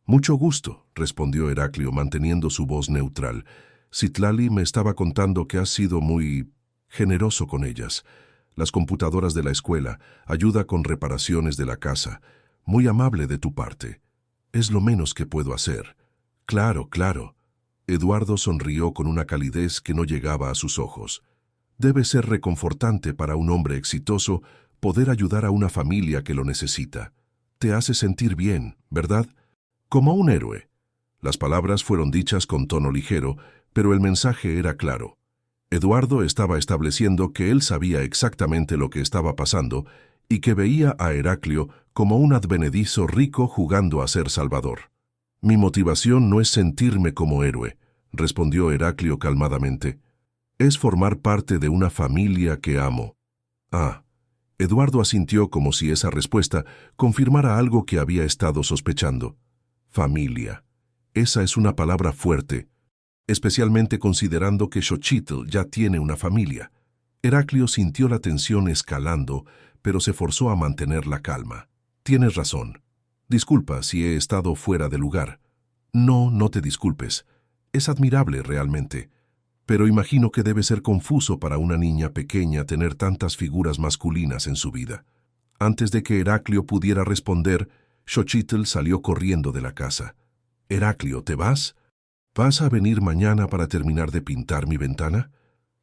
«Mucho gusto», respondió Heraclio manteniendo su voz neutral. «Citlali me estaba contando que has sido muy generoso con ellas. Las computadoras de la escuela, ayuda con reparaciones de la casa. Muy amable de tu parte. Es lo menos que puedo hacer». «Claro, claro». Eduardo sonrió con una calidez que no llegaba a sus ojos. Debe ser reconfortante para un hombre exitoso poder ayudar a una familia que lo necesita. Te hace sentir bien, ¿verdad? Como un héroe. Las palabras fueron dichas con tono ligero, pero el mensaje era claro. Eduardo estaba estableciendo que él sabía exactamente lo que estaba pasando y que veía a Heraclio como un advenedizo rico jugando a ser salvador. «Mi motivación no es sentirme como héroe», respondió Heraclio calmadamente. «Es formar parte de una familia que amo». «Ah». Eduardo asintió como si esa respuesta confirmara algo que había estado sospechando. «Familia. Esa es una palabra fuerte, especialmente considerando que Xochitl ya tiene una familia». Heraclio sintió la tensión escalando, pero se forzó a mantener la calma. «Tienes razón. Disculpa si he estado fuera de lugar». «No, no te disculpes. Es admirable realmente. Pero imagino que debe ser confuso para una niña pequeña tener tantas figuras masculinas en su vida». Antes de que Heraclio pudiera responder, Xochitl salió corriendo de la casa. «Heraclio, ¿te vas? ¿Vas a venir mañana para terminar de pintar mi ventana?».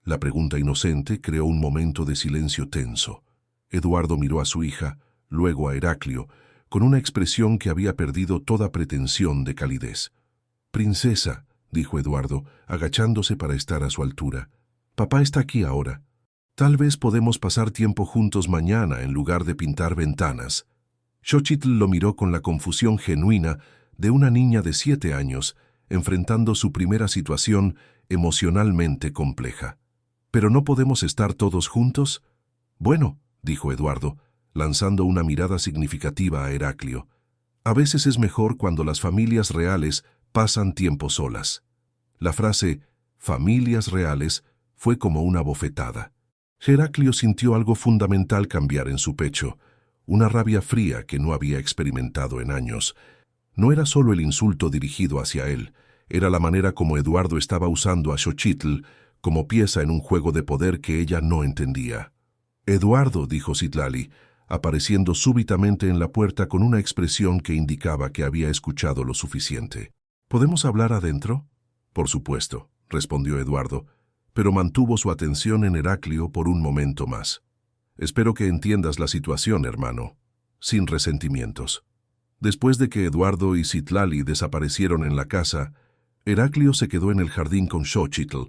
La pregunta inocente creó un momento de silencio tenso. Eduardo miró a su hija, luego a Heraclio, con una expresión que había perdido toda pretensión de calidez. «Princesa», dijo Eduardo, agachándose para estar a su altura, Papá está aquí ahora. Tal vez podemos pasar tiempo juntos mañana en lugar de pintar ventanas. Xochitl lo miró con la confusión genuina de una niña de 7 años enfrentando su primera situación emocionalmente compleja. ¿Pero no podemos estar todos juntos? Bueno, dijo Eduardo, lanzando una mirada significativa a Heraclio. A veces es mejor cuando las familias reales pasan tiempo solas. La frase «familias reales» fue como una bofetada. Heraclio sintió algo fundamental cambiar en su pecho, una rabia fría que no había experimentado en años. No era solo el insulto dirigido hacia él, era la manera como Eduardo estaba usando a Xochitl como pieza en un juego de poder que ella no entendía. «Eduardo», dijo Citlali, apareciendo súbitamente en la puerta con una expresión que indicaba que había escuchado lo suficiente. «¿Podemos hablar adentro?» «Por supuesto», respondió Eduardo, pero mantuvo su atención en Heraclio por un momento más. «Espero que entiendas la situación, hermano, sin resentimientos». Después de que Eduardo y Citlali desaparecieron en la casa, Heraclio se quedó en el jardín con Xochitl,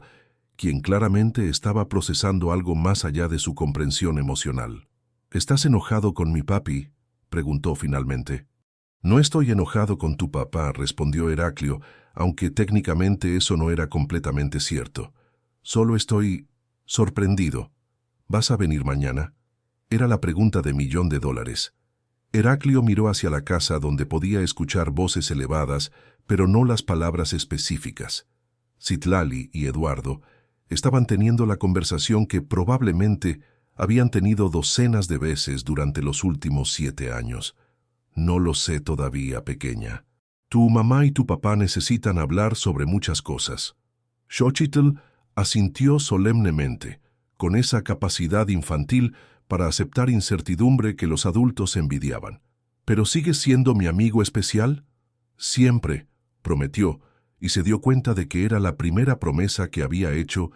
quien claramente estaba procesando algo más allá de su comprensión emocional. «¿Estás enojado con mi papi?», preguntó finalmente. «No estoy enojado con tu papá», respondió Heraclio, aunque técnicamente eso no era completamente cierto. «Solo estoy sorprendido. ¿Vas a venir mañana?». Era la pregunta de $1.000.000. Heraclio miró hacia la casa donde podía escuchar voces elevadas, pero no las palabras específicas. Citlali y Eduardo estaban teniendo la conversación que probablemente habían tenido docenas de veces durante los últimos 7 años. «No lo sé todavía, pequeña. Tu mamá y tu papá necesitan hablar sobre muchas cosas». Xochitl asintió solemnemente, con esa capacidad infantil para aceptar incertidumbre que los adultos envidiaban. «¿Pero sigues siendo mi amigo especial?». «Siempre», prometió, y se dio cuenta de que era la primera promesa que había hecho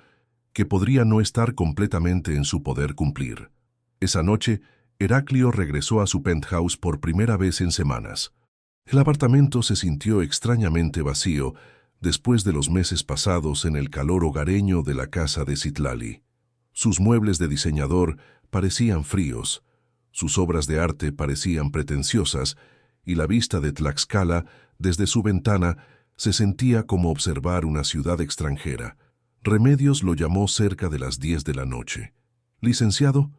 que podría no estar completamente en su poder cumplir. Esa noche, Heraclio regresó a su penthouse por primera vez en semanas. El apartamento se sintió extrañamente vacío después de los meses pasados en el calor hogareño de la casa de Citlali. Sus muebles de diseñador parecían fríos, sus obras de arte parecían pretenciosas, y la vista de Tlaxcala desde su ventana se sentía como observar una ciudad extranjera. Remedios lo llamó cerca de las 10 de la noche. «Licenciado,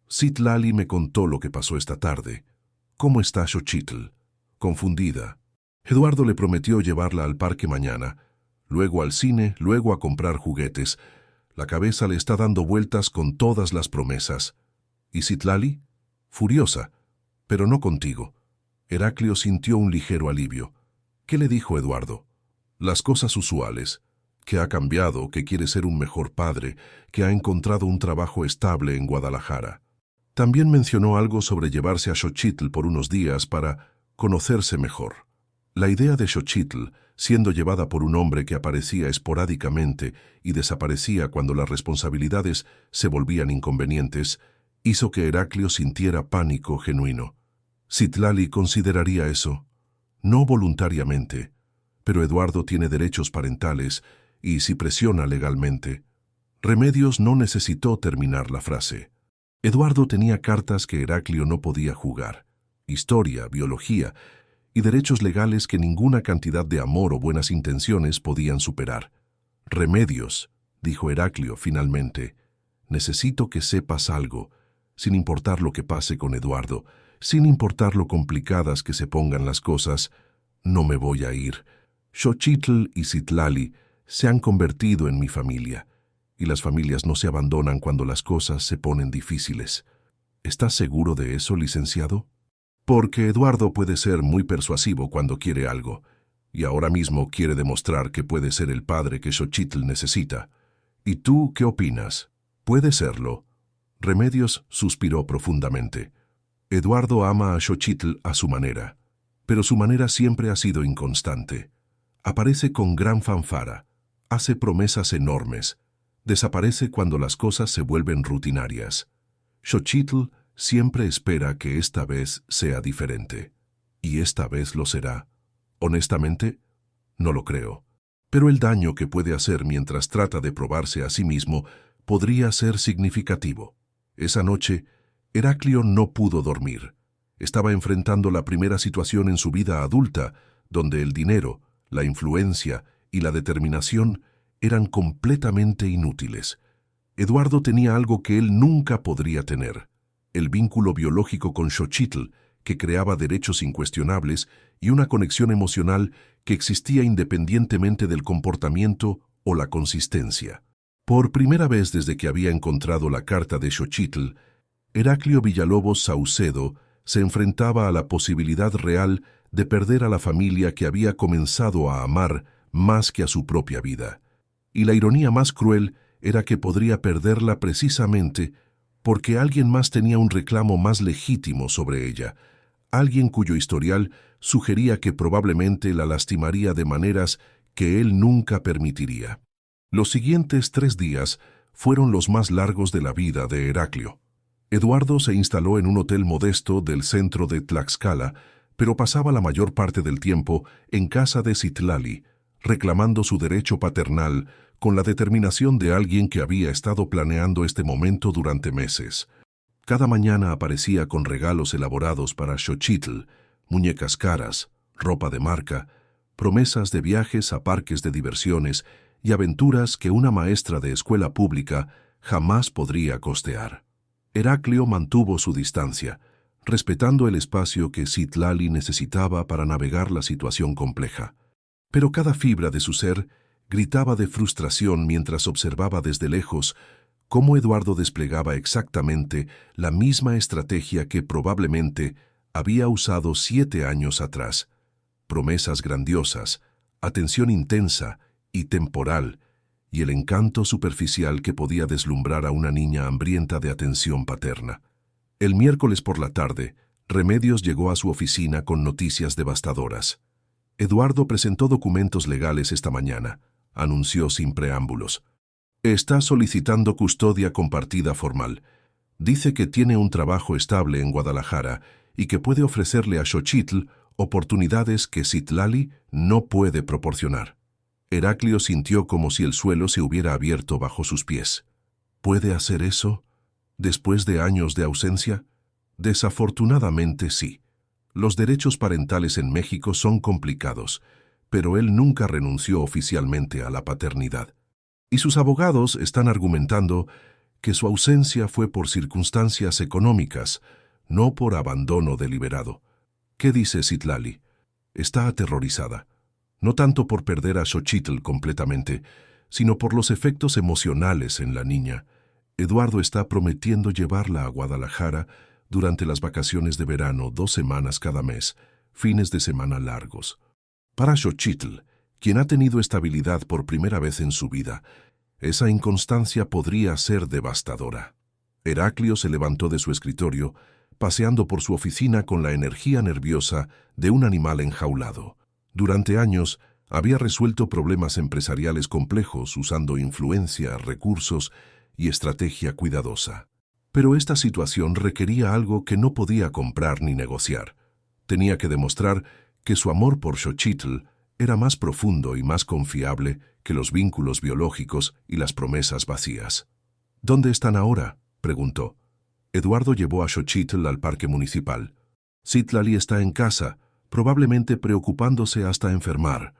Citlali me contó lo que pasó esta tarde. ¿Cómo está Xochitl?». «Confundida. Eduardo le prometió llevarla al parque mañana, luego al cine, luego a comprar juguetes. La cabeza le está dando vueltas con todas las promesas». «¿Y Citlali?». «Furiosa, pero no contigo». Heraclio sintió un ligero alivio. «¿Qué le dijo Eduardo?». «Las cosas usuales. Que ha cambiado, que quiere ser un mejor padre, que ha encontrado un trabajo estable en Guadalajara. También mencionó algo sobre llevarse a Xochitl por unos días para conocerse mejor». La idea de Xochitl, siendo llevada por un hombre que aparecía esporádicamente y desaparecía cuando las responsabilidades se volvían inconvenientes, hizo que Heraclio sintiera pánico genuino. Citlali consideraría eso. No voluntariamente, pero Eduardo tiene derechos parentales y si presiona legalmente. Remedios no necesitó terminar la frase. Eduardo tenía cartas que Heraclio no podía jugar. Historia, biología y derechos legales que ninguna cantidad de amor o buenas intenciones podían superar. «Remedios», dijo Heraclio finalmente, «necesito que sepas algo, sin importar lo que pase con Eduardo, sin importar lo complicadas que se pongan las cosas, no me voy a ir. Xochitl y Citlali se han convertido en mi familia, y las familias no se abandonan cuando las cosas se ponen difíciles. ¿Estás seguro de eso, licenciado?». «Porque Eduardo puede ser muy persuasivo cuando quiere algo, y ahora mismo quiere demostrar que puede ser el padre que Xochitl necesita. ¿Y tú qué opinas? ¿Puede serlo?». Remedios suspiró profundamente. Eduardo ama a Xochitl a su manera, pero su manera siempre ha sido inconstante. Aparece con gran fanfara, hace promesas enormes, desaparece cuando las cosas se vuelven rutinarias. Xochitl siempre espera que esta vez sea diferente. ¿Y esta vez lo será? Honestamente, no lo creo. Pero el daño que puede hacer mientras trata de probarse a sí mismo podría ser significativo. Esa noche, Heraclio no pudo dormir. Estaba enfrentando la primera situación en su vida adulta, donde el dinero, la influencia y la determinación eran completamente inútiles. Eduardo tenía algo que él nunca podría tener: el vínculo biológico con Xochitl, que creaba derechos incuestionables, y una conexión emocional que existía independientemente del comportamiento o la consistencia. Por primera vez desde que había encontrado la carta de Xochitl, Heraclio Villalobos Saucedo se enfrentaba a la posibilidad real de perder a la familia que había comenzado a amar más que a su propia vida. Y la ironía más cruel era que podría perderla precisamente porque alguien más tenía un reclamo más legítimo sobre ella, alguien cuyo historial sugería que probablemente la lastimaría de maneras que él nunca permitiría. Los siguientes 3 días fueron los más largos de la vida de Heraclio. Eduardo se instaló en un hotel modesto del centro de Tlaxcala, pero pasaba la mayor parte del tiempo en casa de Citlali, reclamando su derecho paternal con la determinación de alguien que había estado planeando este momento durante meses. Cada mañana aparecía con regalos elaborados para Xochitl, muñecas caras, ropa de marca, promesas de viajes a parques de diversiones y aventuras que una maestra de escuela pública jamás podría costear. Heraclio mantuvo su distancia, respetando el espacio que Citlali necesitaba para navegar la situación compleja. Pero cada fibra de su ser gritaba de frustración mientras observaba desde lejos cómo Eduardo desplegaba exactamente la misma estrategia que probablemente había usado 7 años atrás: promesas grandiosas, atención intensa y temporal, y el encanto superficial que podía deslumbrar a una niña hambrienta de atención paterna. El miércoles por la tarde, Remedios llegó a su oficina con noticias devastadoras. Eduardo presentó documentos legales esta mañana, anunció sin preámbulos. Está solicitando custodia compartida formal. Dice que tiene un trabajo estable en Guadalajara y que puede ofrecerle a Xochitl oportunidades que Citlali no puede proporcionar. Heraclio sintió como si el suelo se hubiera abierto bajo sus pies. ¿Puede hacer eso después de años de ausencia? Desafortunadamente sí. Los derechos parentales en México son complicados, pero él nunca renunció oficialmente a la paternidad. Y sus abogados están argumentando que su ausencia fue por circunstancias económicas, no por abandono deliberado. ¿Qué dice Citlali? Está aterrorizada, no tanto por perder a Xochitl completamente, sino por los efectos emocionales en la niña. Eduardo está prometiendo llevarla a Guadalajara durante las vacaciones de verano, 2 semanas cada mes, fines de semana largos. Para Xochitl, quien ha tenido estabilidad por primera vez en su vida, esa inconstancia podría ser devastadora. Heraclio se levantó de su escritorio, paseando por su oficina con la energía nerviosa de un animal enjaulado. Durante años, había resuelto problemas empresariales complejos usando influencia, recursos y estrategia cuidadosa. Pero esta situación requería algo que no podía comprar ni negociar. Tenía que demostrar que su amor por Xochitl era más profundo y más confiable que los vínculos biológicos y las promesas vacías. ¿Dónde están ahora?, preguntó. Eduardo llevó a Xochitl al parque municipal. Citlali está en casa, probablemente preocupándose hasta enfermar.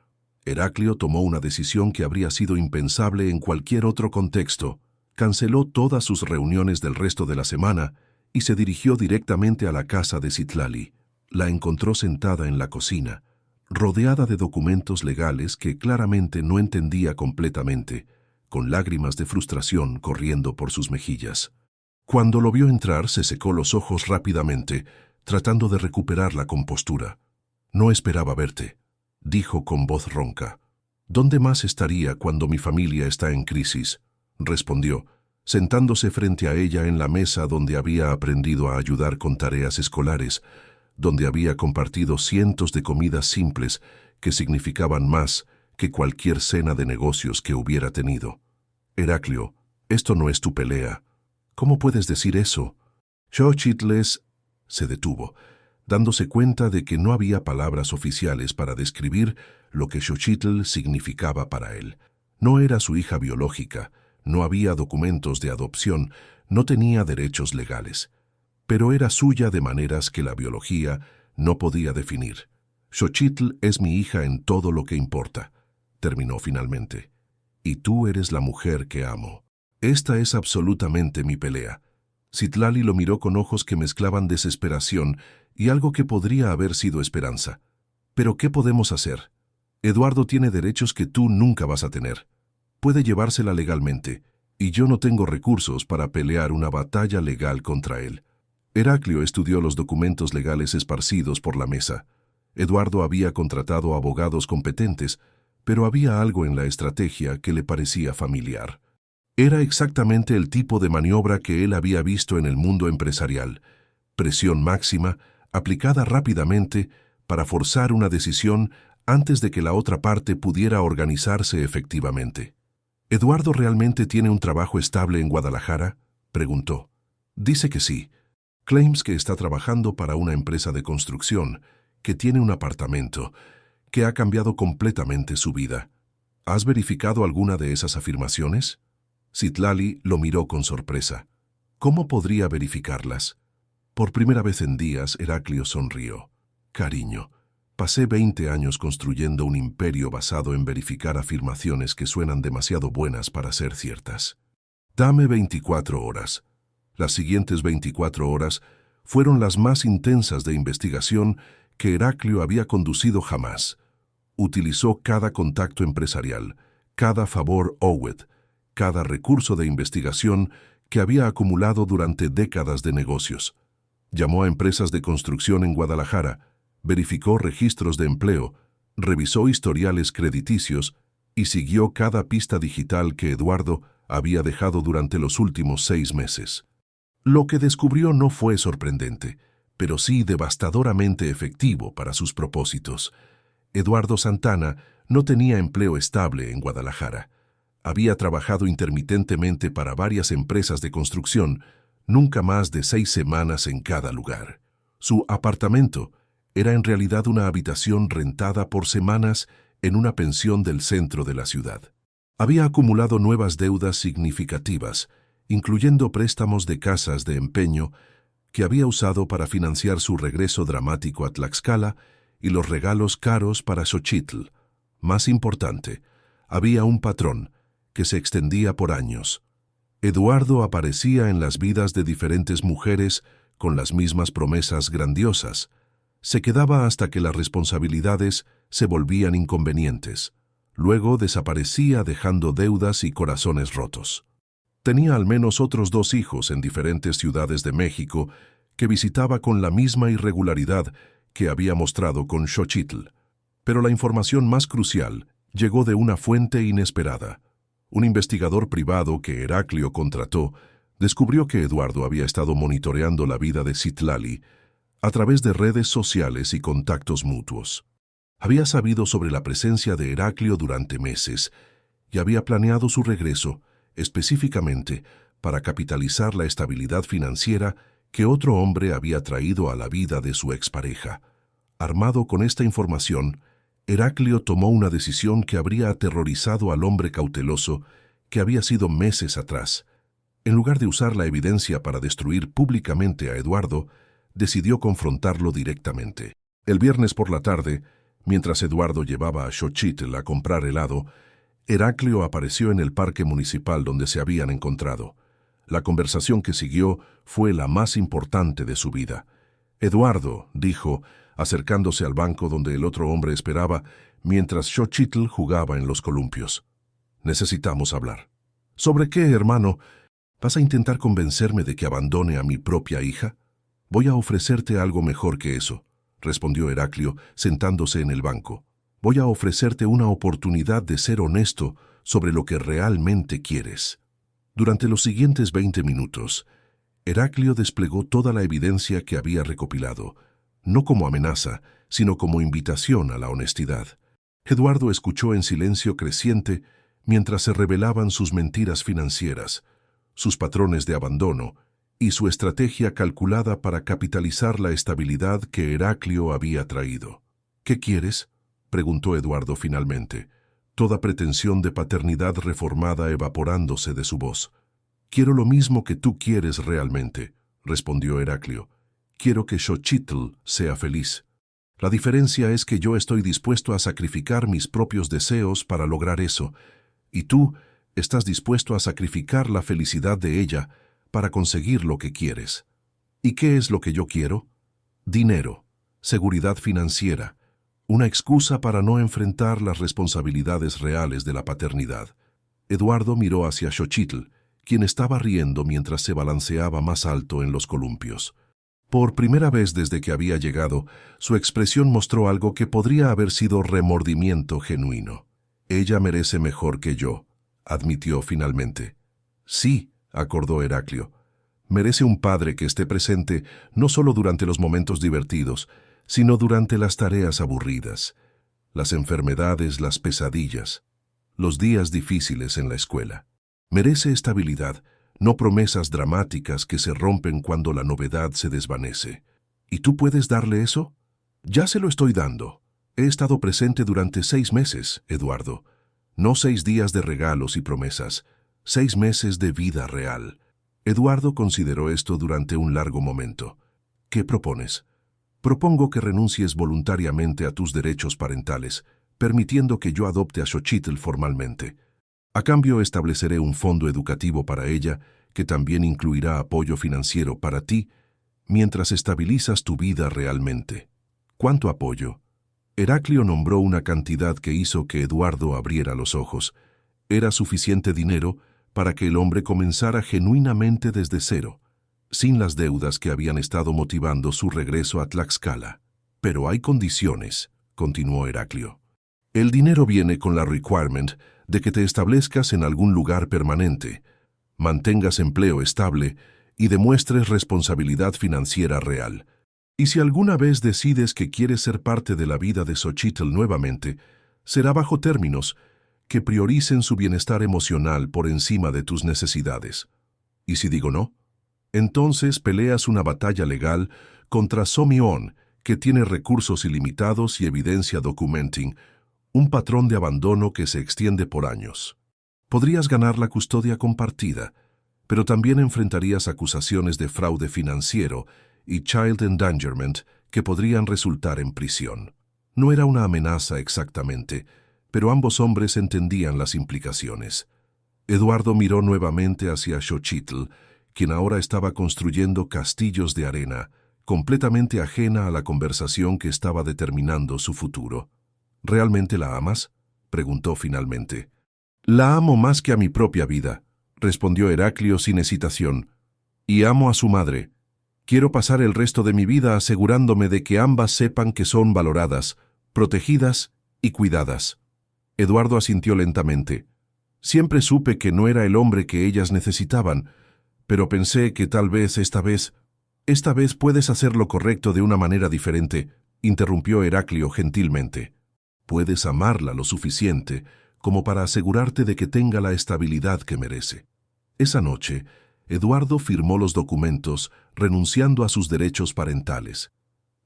Heraclio tomó una decisión que habría sido impensable en cualquier otro contexto. Canceló todas sus reuniones del resto de la semana y se dirigió directamente a la casa de Citlali. La encontró sentada en la cocina, rodeada de documentos legales que claramente no entendía completamente, con lágrimas de frustración corriendo por sus mejillas. Cuando lo vio entrar, se secó los ojos rápidamente, tratando de recuperar la compostura. «No esperaba verte», dijo con voz ronca. «¿Dónde más estaría cuando mi familia está en crisis?», respondió, sentándose frente a ella en la mesa donde había aprendido a ayudar con tareas escolares, donde había compartido cientos de comidas simples que significaban más que cualquier cena de negocios que hubiera tenido. «Heraclio, esto no es tu pelea. ¿Cómo puedes decir eso?» Xochitl se detuvo, dándose cuenta de que no había palabras oficiales para describir lo que Xochitl significaba para él. No era su hija biológica, No había documentos de adopción, no tenía derechos legales, pero era suya de maneras que la biología no podía definir. Xochitl es mi hija en todo lo que importa, terminó finalmente. Y tú eres la mujer que amo. Esta es absolutamente mi pelea. Citlali lo miró con ojos que mezclaban desesperación y algo que podría haber sido esperanza. ¿Pero qué podemos hacer? Eduardo tiene derechos que tú nunca vas a tener. Puede llevársela legalmente, y yo no tengo recursos para pelear una batalla legal contra él. Heraclio estudió los documentos legales esparcidos por la mesa. Eduardo había contratado abogados competentes, pero había algo en la estrategia que le parecía familiar. Era exactamente el tipo de maniobra que él había visto en el mundo empresarial. Presión máxima, aplicada rápidamente para forzar una decisión antes de que la otra parte pudiera organizarse efectivamente. ¿Eduardo realmente tiene un trabajo estable en Guadalajara?, preguntó. Dice que sí. Claims que está trabajando para una empresa de construcción, que tiene un apartamento, que ha cambiado completamente su vida. ¿Has verificado alguna de esas afirmaciones? Citlali lo miró con sorpresa. ¿Cómo podría verificarlas? Por primera vez en días, Heraclio sonrió. Cariño, pasé 20 años construyendo un imperio basado en verificar afirmaciones que suenan demasiado buenas para ser ciertas. Dame 24 horas. Las siguientes 24 horas fueron las más intensas de investigación que Heraclio había conducido jamás. Utilizó cada contacto empresarial, cada favor owed, cada recurso de investigación que había acumulado durante décadas de negocios. Llamó a empresas de construcción en Guadalajara, verificó registros de empleo, revisó historiales crediticios y siguió cada pista digital que Eduardo había dejado durante los últimos 6 meses. Lo que descubrió no fue sorprendente, pero sí devastadoramente efectivo para sus propósitos. Eduardo Santana no tenía empleo estable en Guadalajara. Había trabajado intermitentemente para varias empresas de construcción, nunca más de 6 semanas en cada lugar. Su apartamento era en realidad una habitación rentada por semanas en una pensión del centro de la ciudad. Había acumulado nuevas deudas significativas, incluyendo préstamos de casas de empeño que había usado para financiar su regreso dramático a Tlaxcala y los regalos caros para Xochitl. Más importante, había un patrón que se extendía por años. Eduardo aparecía en las vidas de diferentes mujeres con las mismas promesas grandiosas. Se quedaba hasta que las responsabilidades se volvían inconvenientes. Luego desaparecía dejando deudas y corazones rotos. Tenía al menos otros 2 hijos en diferentes ciudades de México que visitaba con la misma irregularidad que había mostrado con Xochitl. Pero la información más crucial llegó de una fuente inesperada. Un investigador privado que Heraclio contrató descubrió que Eduardo había estado monitoreando la vida de Citlali a través de redes sociales y contactos mutuos. Había sabido sobre la presencia de Heraclio durante meses y había planeado su regreso específicamente para capitalizar la estabilidad financiera que otro hombre había traído a la vida de su expareja. Armado con esta información, Heraclio tomó una decisión que habría aterrorizado al hombre cauteloso que había sido meses atrás. En lugar de usar la evidencia para destruir públicamente a Eduardo, decidió confrontarlo directamente. El viernes por la tarde, mientras Eduardo llevaba a Xochitl a comprar helado, Heraclio apareció en el parque municipal donde se habían encontrado. La conversación que siguió fue la más importante de su vida. Eduardo, dijo, acercándose al banco donde el otro hombre esperaba, mientras Xochitl jugaba en los columpios. Necesitamos hablar. ¿Sobre qué, hermano? ¿Vas a intentar convencerme de que abandone a mi propia hija? Voy a ofrecerte algo mejor que eso, respondió Heraclio, sentándose en el banco. Voy a ofrecerte una oportunidad de ser honesto sobre lo que realmente quieres. Durante los siguientes 20 minutos, Heraclio desplegó toda la evidencia que había recopilado, no como amenaza, sino como invitación a la honestidad. Eduardo escuchó en silencio creciente mientras se revelaban sus mentiras financieras, sus patrones de abandono y su estrategia calculada para capitalizar la estabilidad que Heraclio había traído. ¿Qué quieres?, preguntó Eduardo finalmente. toda pretensión de paternidad reformada evaporándose de su voz. «Quiero lo mismo que tú quieres realmente», respondió Heraclio. «Quiero que Xochitl sea feliz. La diferencia es que yo estoy dispuesto a sacrificar mis propios deseos para lograr eso, y tú estás dispuesto a sacrificar la felicidad de ella para conseguir lo que quieres. ¿Y qué es lo que yo quiero? Dinero, seguridad financiera, una excusa para no enfrentar las responsabilidades reales de la paternidad». Eduardo miró hacia Xochitl, quien estaba riendo mientras se balanceaba más alto en los columpios. Por primera vez desde que había llegado, su expresión mostró algo que podría haber sido remordimiento genuino. «Ella merece mejor que yo», admitió finalmente. «Sí», acordó Heraclio, «merece un padre que esté presente no solo durante los momentos divertidos, sino durante las tareas aburridas, las enfermedades, las pesadillas, los días difíciles en la escuela. Merece estabilidad, no promesas dramáticas que se rompen cuando la novedad se desvanece. ¿Y tú puedes darle eso? Ya se lo estoy dando. He estado presente durante 6 meses, Eduardo. No 6 días de regalos y promesas, 6 meses de vida real». Eduardo consideró esto durante un largo momento. «¿Qué propones?» «Propongo que renuncies voluntariamente a tus derechos parentales, permitiendo que yo adopte a Xochitl formalmente. A cambio, estableceré un fondo educativo para ella, que también incluirá apoyo financiero para ti, mientras estabilizas tu vida realmente». «¿Cuánto apoyo?» Heraclio nombró una cantidad que hizo que Eduardo abriera los ojos. Era suficiente dinero para que el hombre comenzara genuinamente desde cero, sin las deudas que habían estado motivando su regreso a Tlaxcala. «Pero hay condiciones», continuó Heraclio. «El dinero viene con la requirement de que te establezcas en algún lugar permanente, mantengas empleo estable y demuestres responsabilidad financiera real. Y si alguna vez decides que quieres ser parte de la vida de Xochitl nuevamente, será bajo términos que prioricen su bienestar emocional por encima de tus necesidades. ¿Y si digo no? Entonces peleas una batalla legal contra Somion, que tiene recursos ilimitados y evidencia documenting, un patrón de abandono que se extiende por años. Podrías ganar la custodia compartida, pero también enfrentarías acusaciones de fraude financiero y child endangerment que podrían resultar en prisión». No era una amenaza exactamente, pero ambos hombres entendían las implicaciones. Eduardo miró nuevamente hacia Xochitl, quien ahora estaba construyendo castillos de arena, completamente ajena a la conversación que estaba determinando su futuro. «¿Realmente la amas?», preguntó finalmente. «La amo más que a mi propia vida», respondió Heraclio sin hesitación. «Y amo a su madre. Quiero pasar el resto de mi vida asegurándome de que ambas sepan que son valoradas, protegidas y cuidadas». Eduardo asintió lentamente. «Siempre supe que no era el hombre que ellas necesitaban, pero pensé que tal vez esta vez puedes hacer lo correcto de una manera diferente», interrumpió Heraclio gentilmente. «Puedes amarla lo suficiente como para asegurarte de que tenga la estabilidad que merece». Esa noche, Eduardo firmó los documentos renunciando a sus derechos parentales.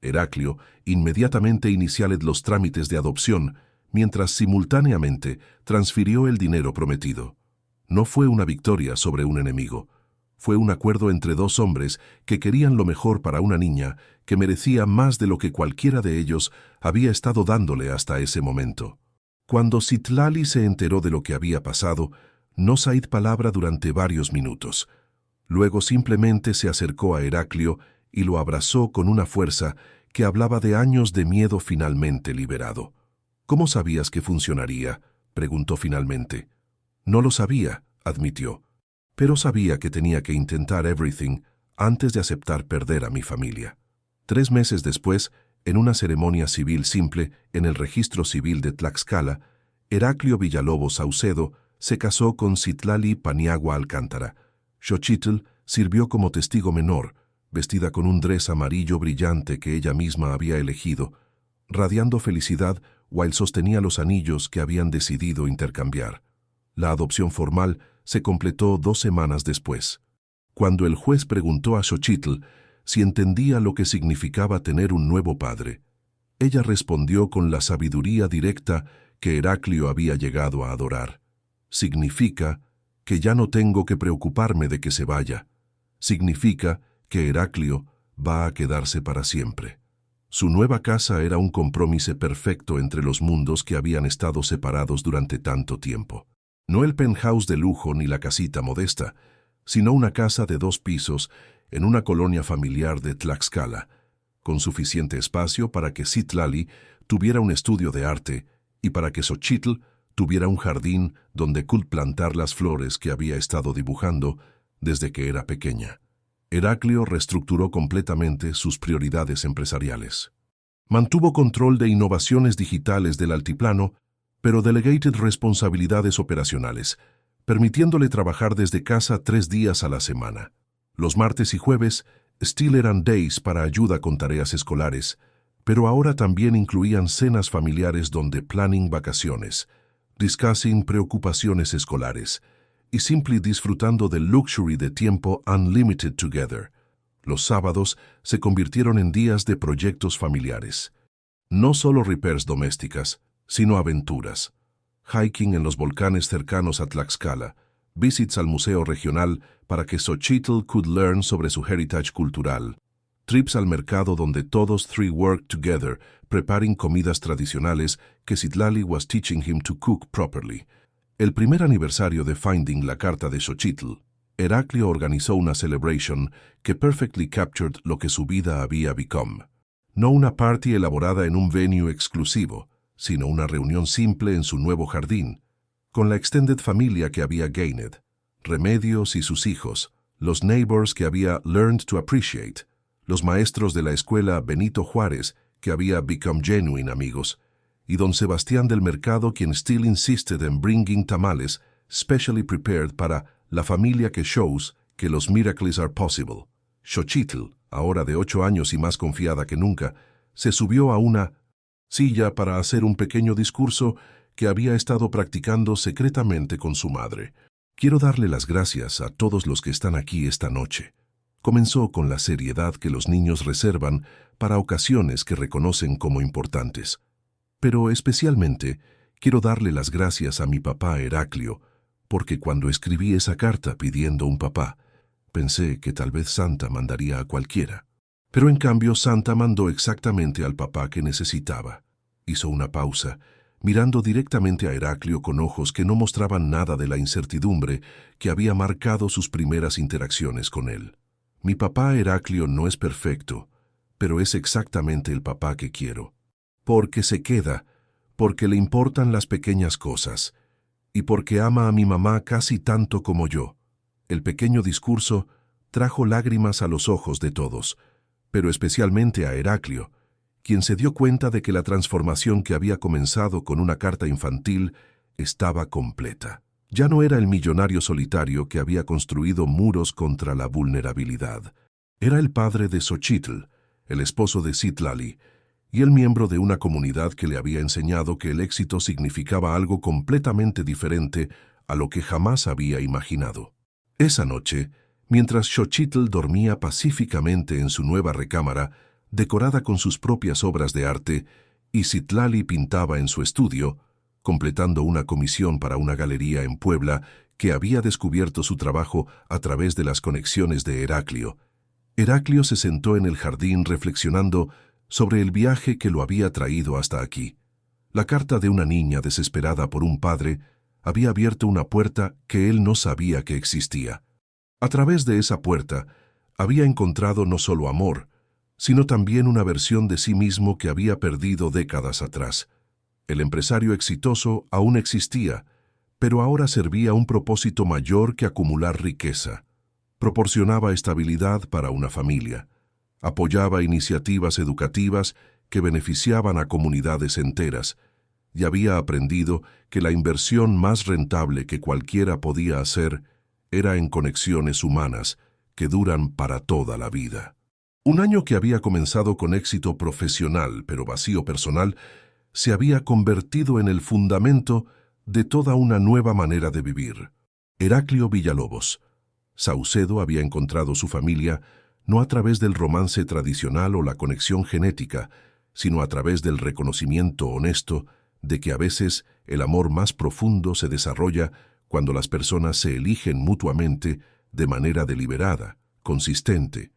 Heraclio inmediatamente inició los trámites de adopción, mientras simultáneamente transfirió el dinero prometido. No fue una victoria sobre un enemigo. Fue un acuerdo entre 2 hombres que querían lo mejor para una niña que merecía más de lo que cualquiera de ellos había estado dándole hasta ese momento. Cuando Citlali se enteró de lo que había pasado, no said palabra durante varios minutos. Luego simplemente se acercó a Heraclio y lo abrazó con una fuerza que hablaba de años de miedo finalmente liberado. «¿Cómo sabías que funcionaría?», preguntó finalmente. «No lo sabía», admitió, «pero sabía que tenía que intentar everything antes de aceptar perder a mi familia». 3 meses después, en una ceremonia civil simple en el registro civil de Tlaxcala, Heraclio Villalobos Saucedo se casó con Citlali Paniagua Alcántara. Xochitl sirvió como testigo menor, vestida con un dress amarillo brillante que ella misma había elegido, radiando felicidad while sostenía los anillos que habían decidido intercambiar. La adopción formal se completó 2 semanas después. Cuando el juez preguntó a Xochitl si entendía lo que significaba tener un nuevo padre, ella respondió con la sabiduría directa que Heraclio había llegado a adorar. Significa que ya no tengo que preocuparme de que se vaya. Significa que Heraclio va a quedarse para siempre. Su nueva casa era un compromiso perfecto entre los mundos que habían estado separados durante tanto tiempo. No el penthouse de lujo ni la casita modesta, sino una casa de 2 pisos en una colonia familiar de Tlaxcala, con suficiente espacio para que Citlali tuviera un estudio de arte y para que Xochitl tuviera un jardín donde plantar las flores que había estado dibujando desde que era pequeña. Heraclio reestructuró completamente sus prioridades empresariales. Mantuvo control de innovaciones digitales del altiplano, pero delegated responsabilidades operacionales, permitiéndole trabajar desde casa 3 días a la semana. Los martes y jueves still eran days para ayuda con tareas escolares, pero ahora también incluían cenas familiares donde planning vacaciones, discussing preocupaciones escolares y simply disfrutando del luxury de tiempo unlimited together. Los sábados se convirtieron en días de proyectos familiares. No solo repairs domésticas, sino aventuras. Hiking en los volcanes cercanos a Tlaxcala, visits al museo regional para que Xochitl could learn sobre su heritage cultural, trips al mercado donde todos 3 work together, preparing comidas tradicionales que Citlali was teaching him to cook properly. El primer aniversario de Finding la carta de Xochitl, Heraclio organizó una celebration que perfectly captured lo que su vida había become. No una party elaborada en un venue exclusivo, sino una reunión simple en su nuevo jardín, con la extended familia que había gained, Remedios y sus hijos, los neighbors que había learned to appreciate, los maestros de la escuela Benito Juárez que había become genuine amigos, y don Sebastián del Mercado quien still insisted en bringing tamales specially prepared para la familia que shows que los miracles are possible. Xochitl, ahora de 8 años y más confiada que nunca, se subió a una silla para hacer un pequeño discurso que había estado practicando secretamente con su madre. Quiero darle las gracias a todos los que están aquí esta noche. Comenzó con la seriedad que los niños reservan para ocasiones que reconocen como importantes. Pero especialmente quiero darle las gracias a mi papá Heraclio, porque cuando escribí esa carta pidiendo un papá, pensé que tal vez Santa mandaría a cualquiera. Pero en cambio Santa mandó exactamente al papá que necesitaba. Hizo una pausa, mirando directamente a Heraclio con ojos que no mostraban nada de la incertidumbre que había marcado sus primeras interacciones con él. Mi papá Heraclio no es perfecto, pero es exactamente el papá que quiero. Porque se queda, porque le importan las pequeñas cosas, y porque ama a mi mamá casi tanto como yo. El pequeño discurso trajo lágrimas a los ojos de todos, pero especialmente a Heraclio, quien se dio cuenta de que la transformación que había comenzado con una carta infantil estaba completa. Ya no era el millonario solitario que había construido muros contra la vulnerabilidad. Era el padre de Xochitl, el esposo de Citlali, y el miembro de una comunidad que le había enseñado que el éxito significaba algo completamente diferente a lo que jamás había imaginado. Esa noche, mientras Xochitl dormía pacíficamente en su nueva recámara, decorada con sus propias obras de arte, y Citlali pintaba en su estudio, completando una comisión para una galería en Puebla que había descubierto su trabajo a través de las conexiones de Heraclio. Heraclio se sentó en el jardín reflexionando sobre el viaje que lo había traído hasta aquí. La carta de una niña desesperada por un padre había abierto una puerta que él no sabía que existía. A través de esa puerta había encontrado no solo amor, sino también una versión de sí mismo que había perdido décadas atrás. El empresario exitoso aún existía, pero ahora servía un propósito mayor que acumular riqueza. Proporcionaba estabilidad para una familia. Apoyaba iniciativas educativas que beneficiaban a comunidades enteras, y había aprendido que la inversión más rentable que cualquiera podía hacer era en conexiones humanas que duran para toda la vida. Un año que había comenzado con éxito profesional pero vacío personal, se había convertido en el fundamento de toda una nueva manera de vivir. Heraclio Villalobos. Saucedo había encontrado su familia no a través del romance tradicional o la conexión genética, sino a través del reconocimiento honesto de que a veces el amor más profundo se desarrolla cuando las personas se eligen mutuamente de manera deliberada, consistente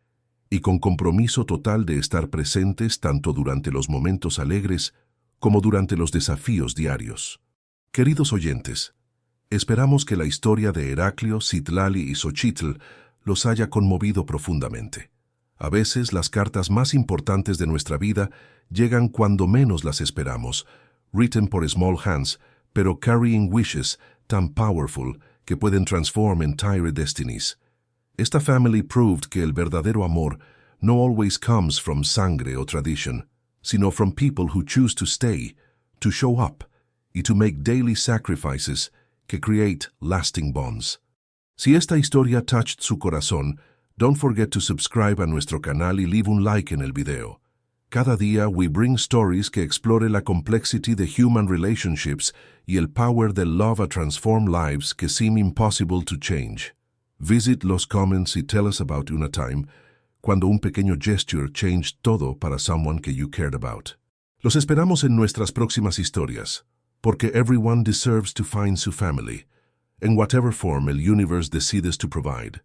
y con compromiso total de estar presentes tanto durante los momentos alegres como durante los desafíos diarios. Queridos oyentes, esperamos que la historia de Heraclio, Citlali y Xochitl los haya conmovido profundamente. A veces las cartas más importantes de nuestra vida llegan cuando menos las esperamos, written por small hands, pero carrying wishes tan powerful que pueden transform entire destinies. Esta family proved que el verdadero amor no always comes from sangre o tradition, sino from people who choose to stay, to show up, y to make daily sacrifices que create lasting bonds. Si esta historia touched su corazón, don't forget to subscribe a nuestro canal y leave un like en el video. Cada día we bring stories que explore la complexity de human relationships y el power del love a transform lives que seem impossible to change. Visit los comments y tell us about una time cuando un pequeño gesture changed todo para someone que you cared about. Los esperamos en nuestras próximas historias, porque everyone deserves to find su family, in whatever form el universe decides to provide.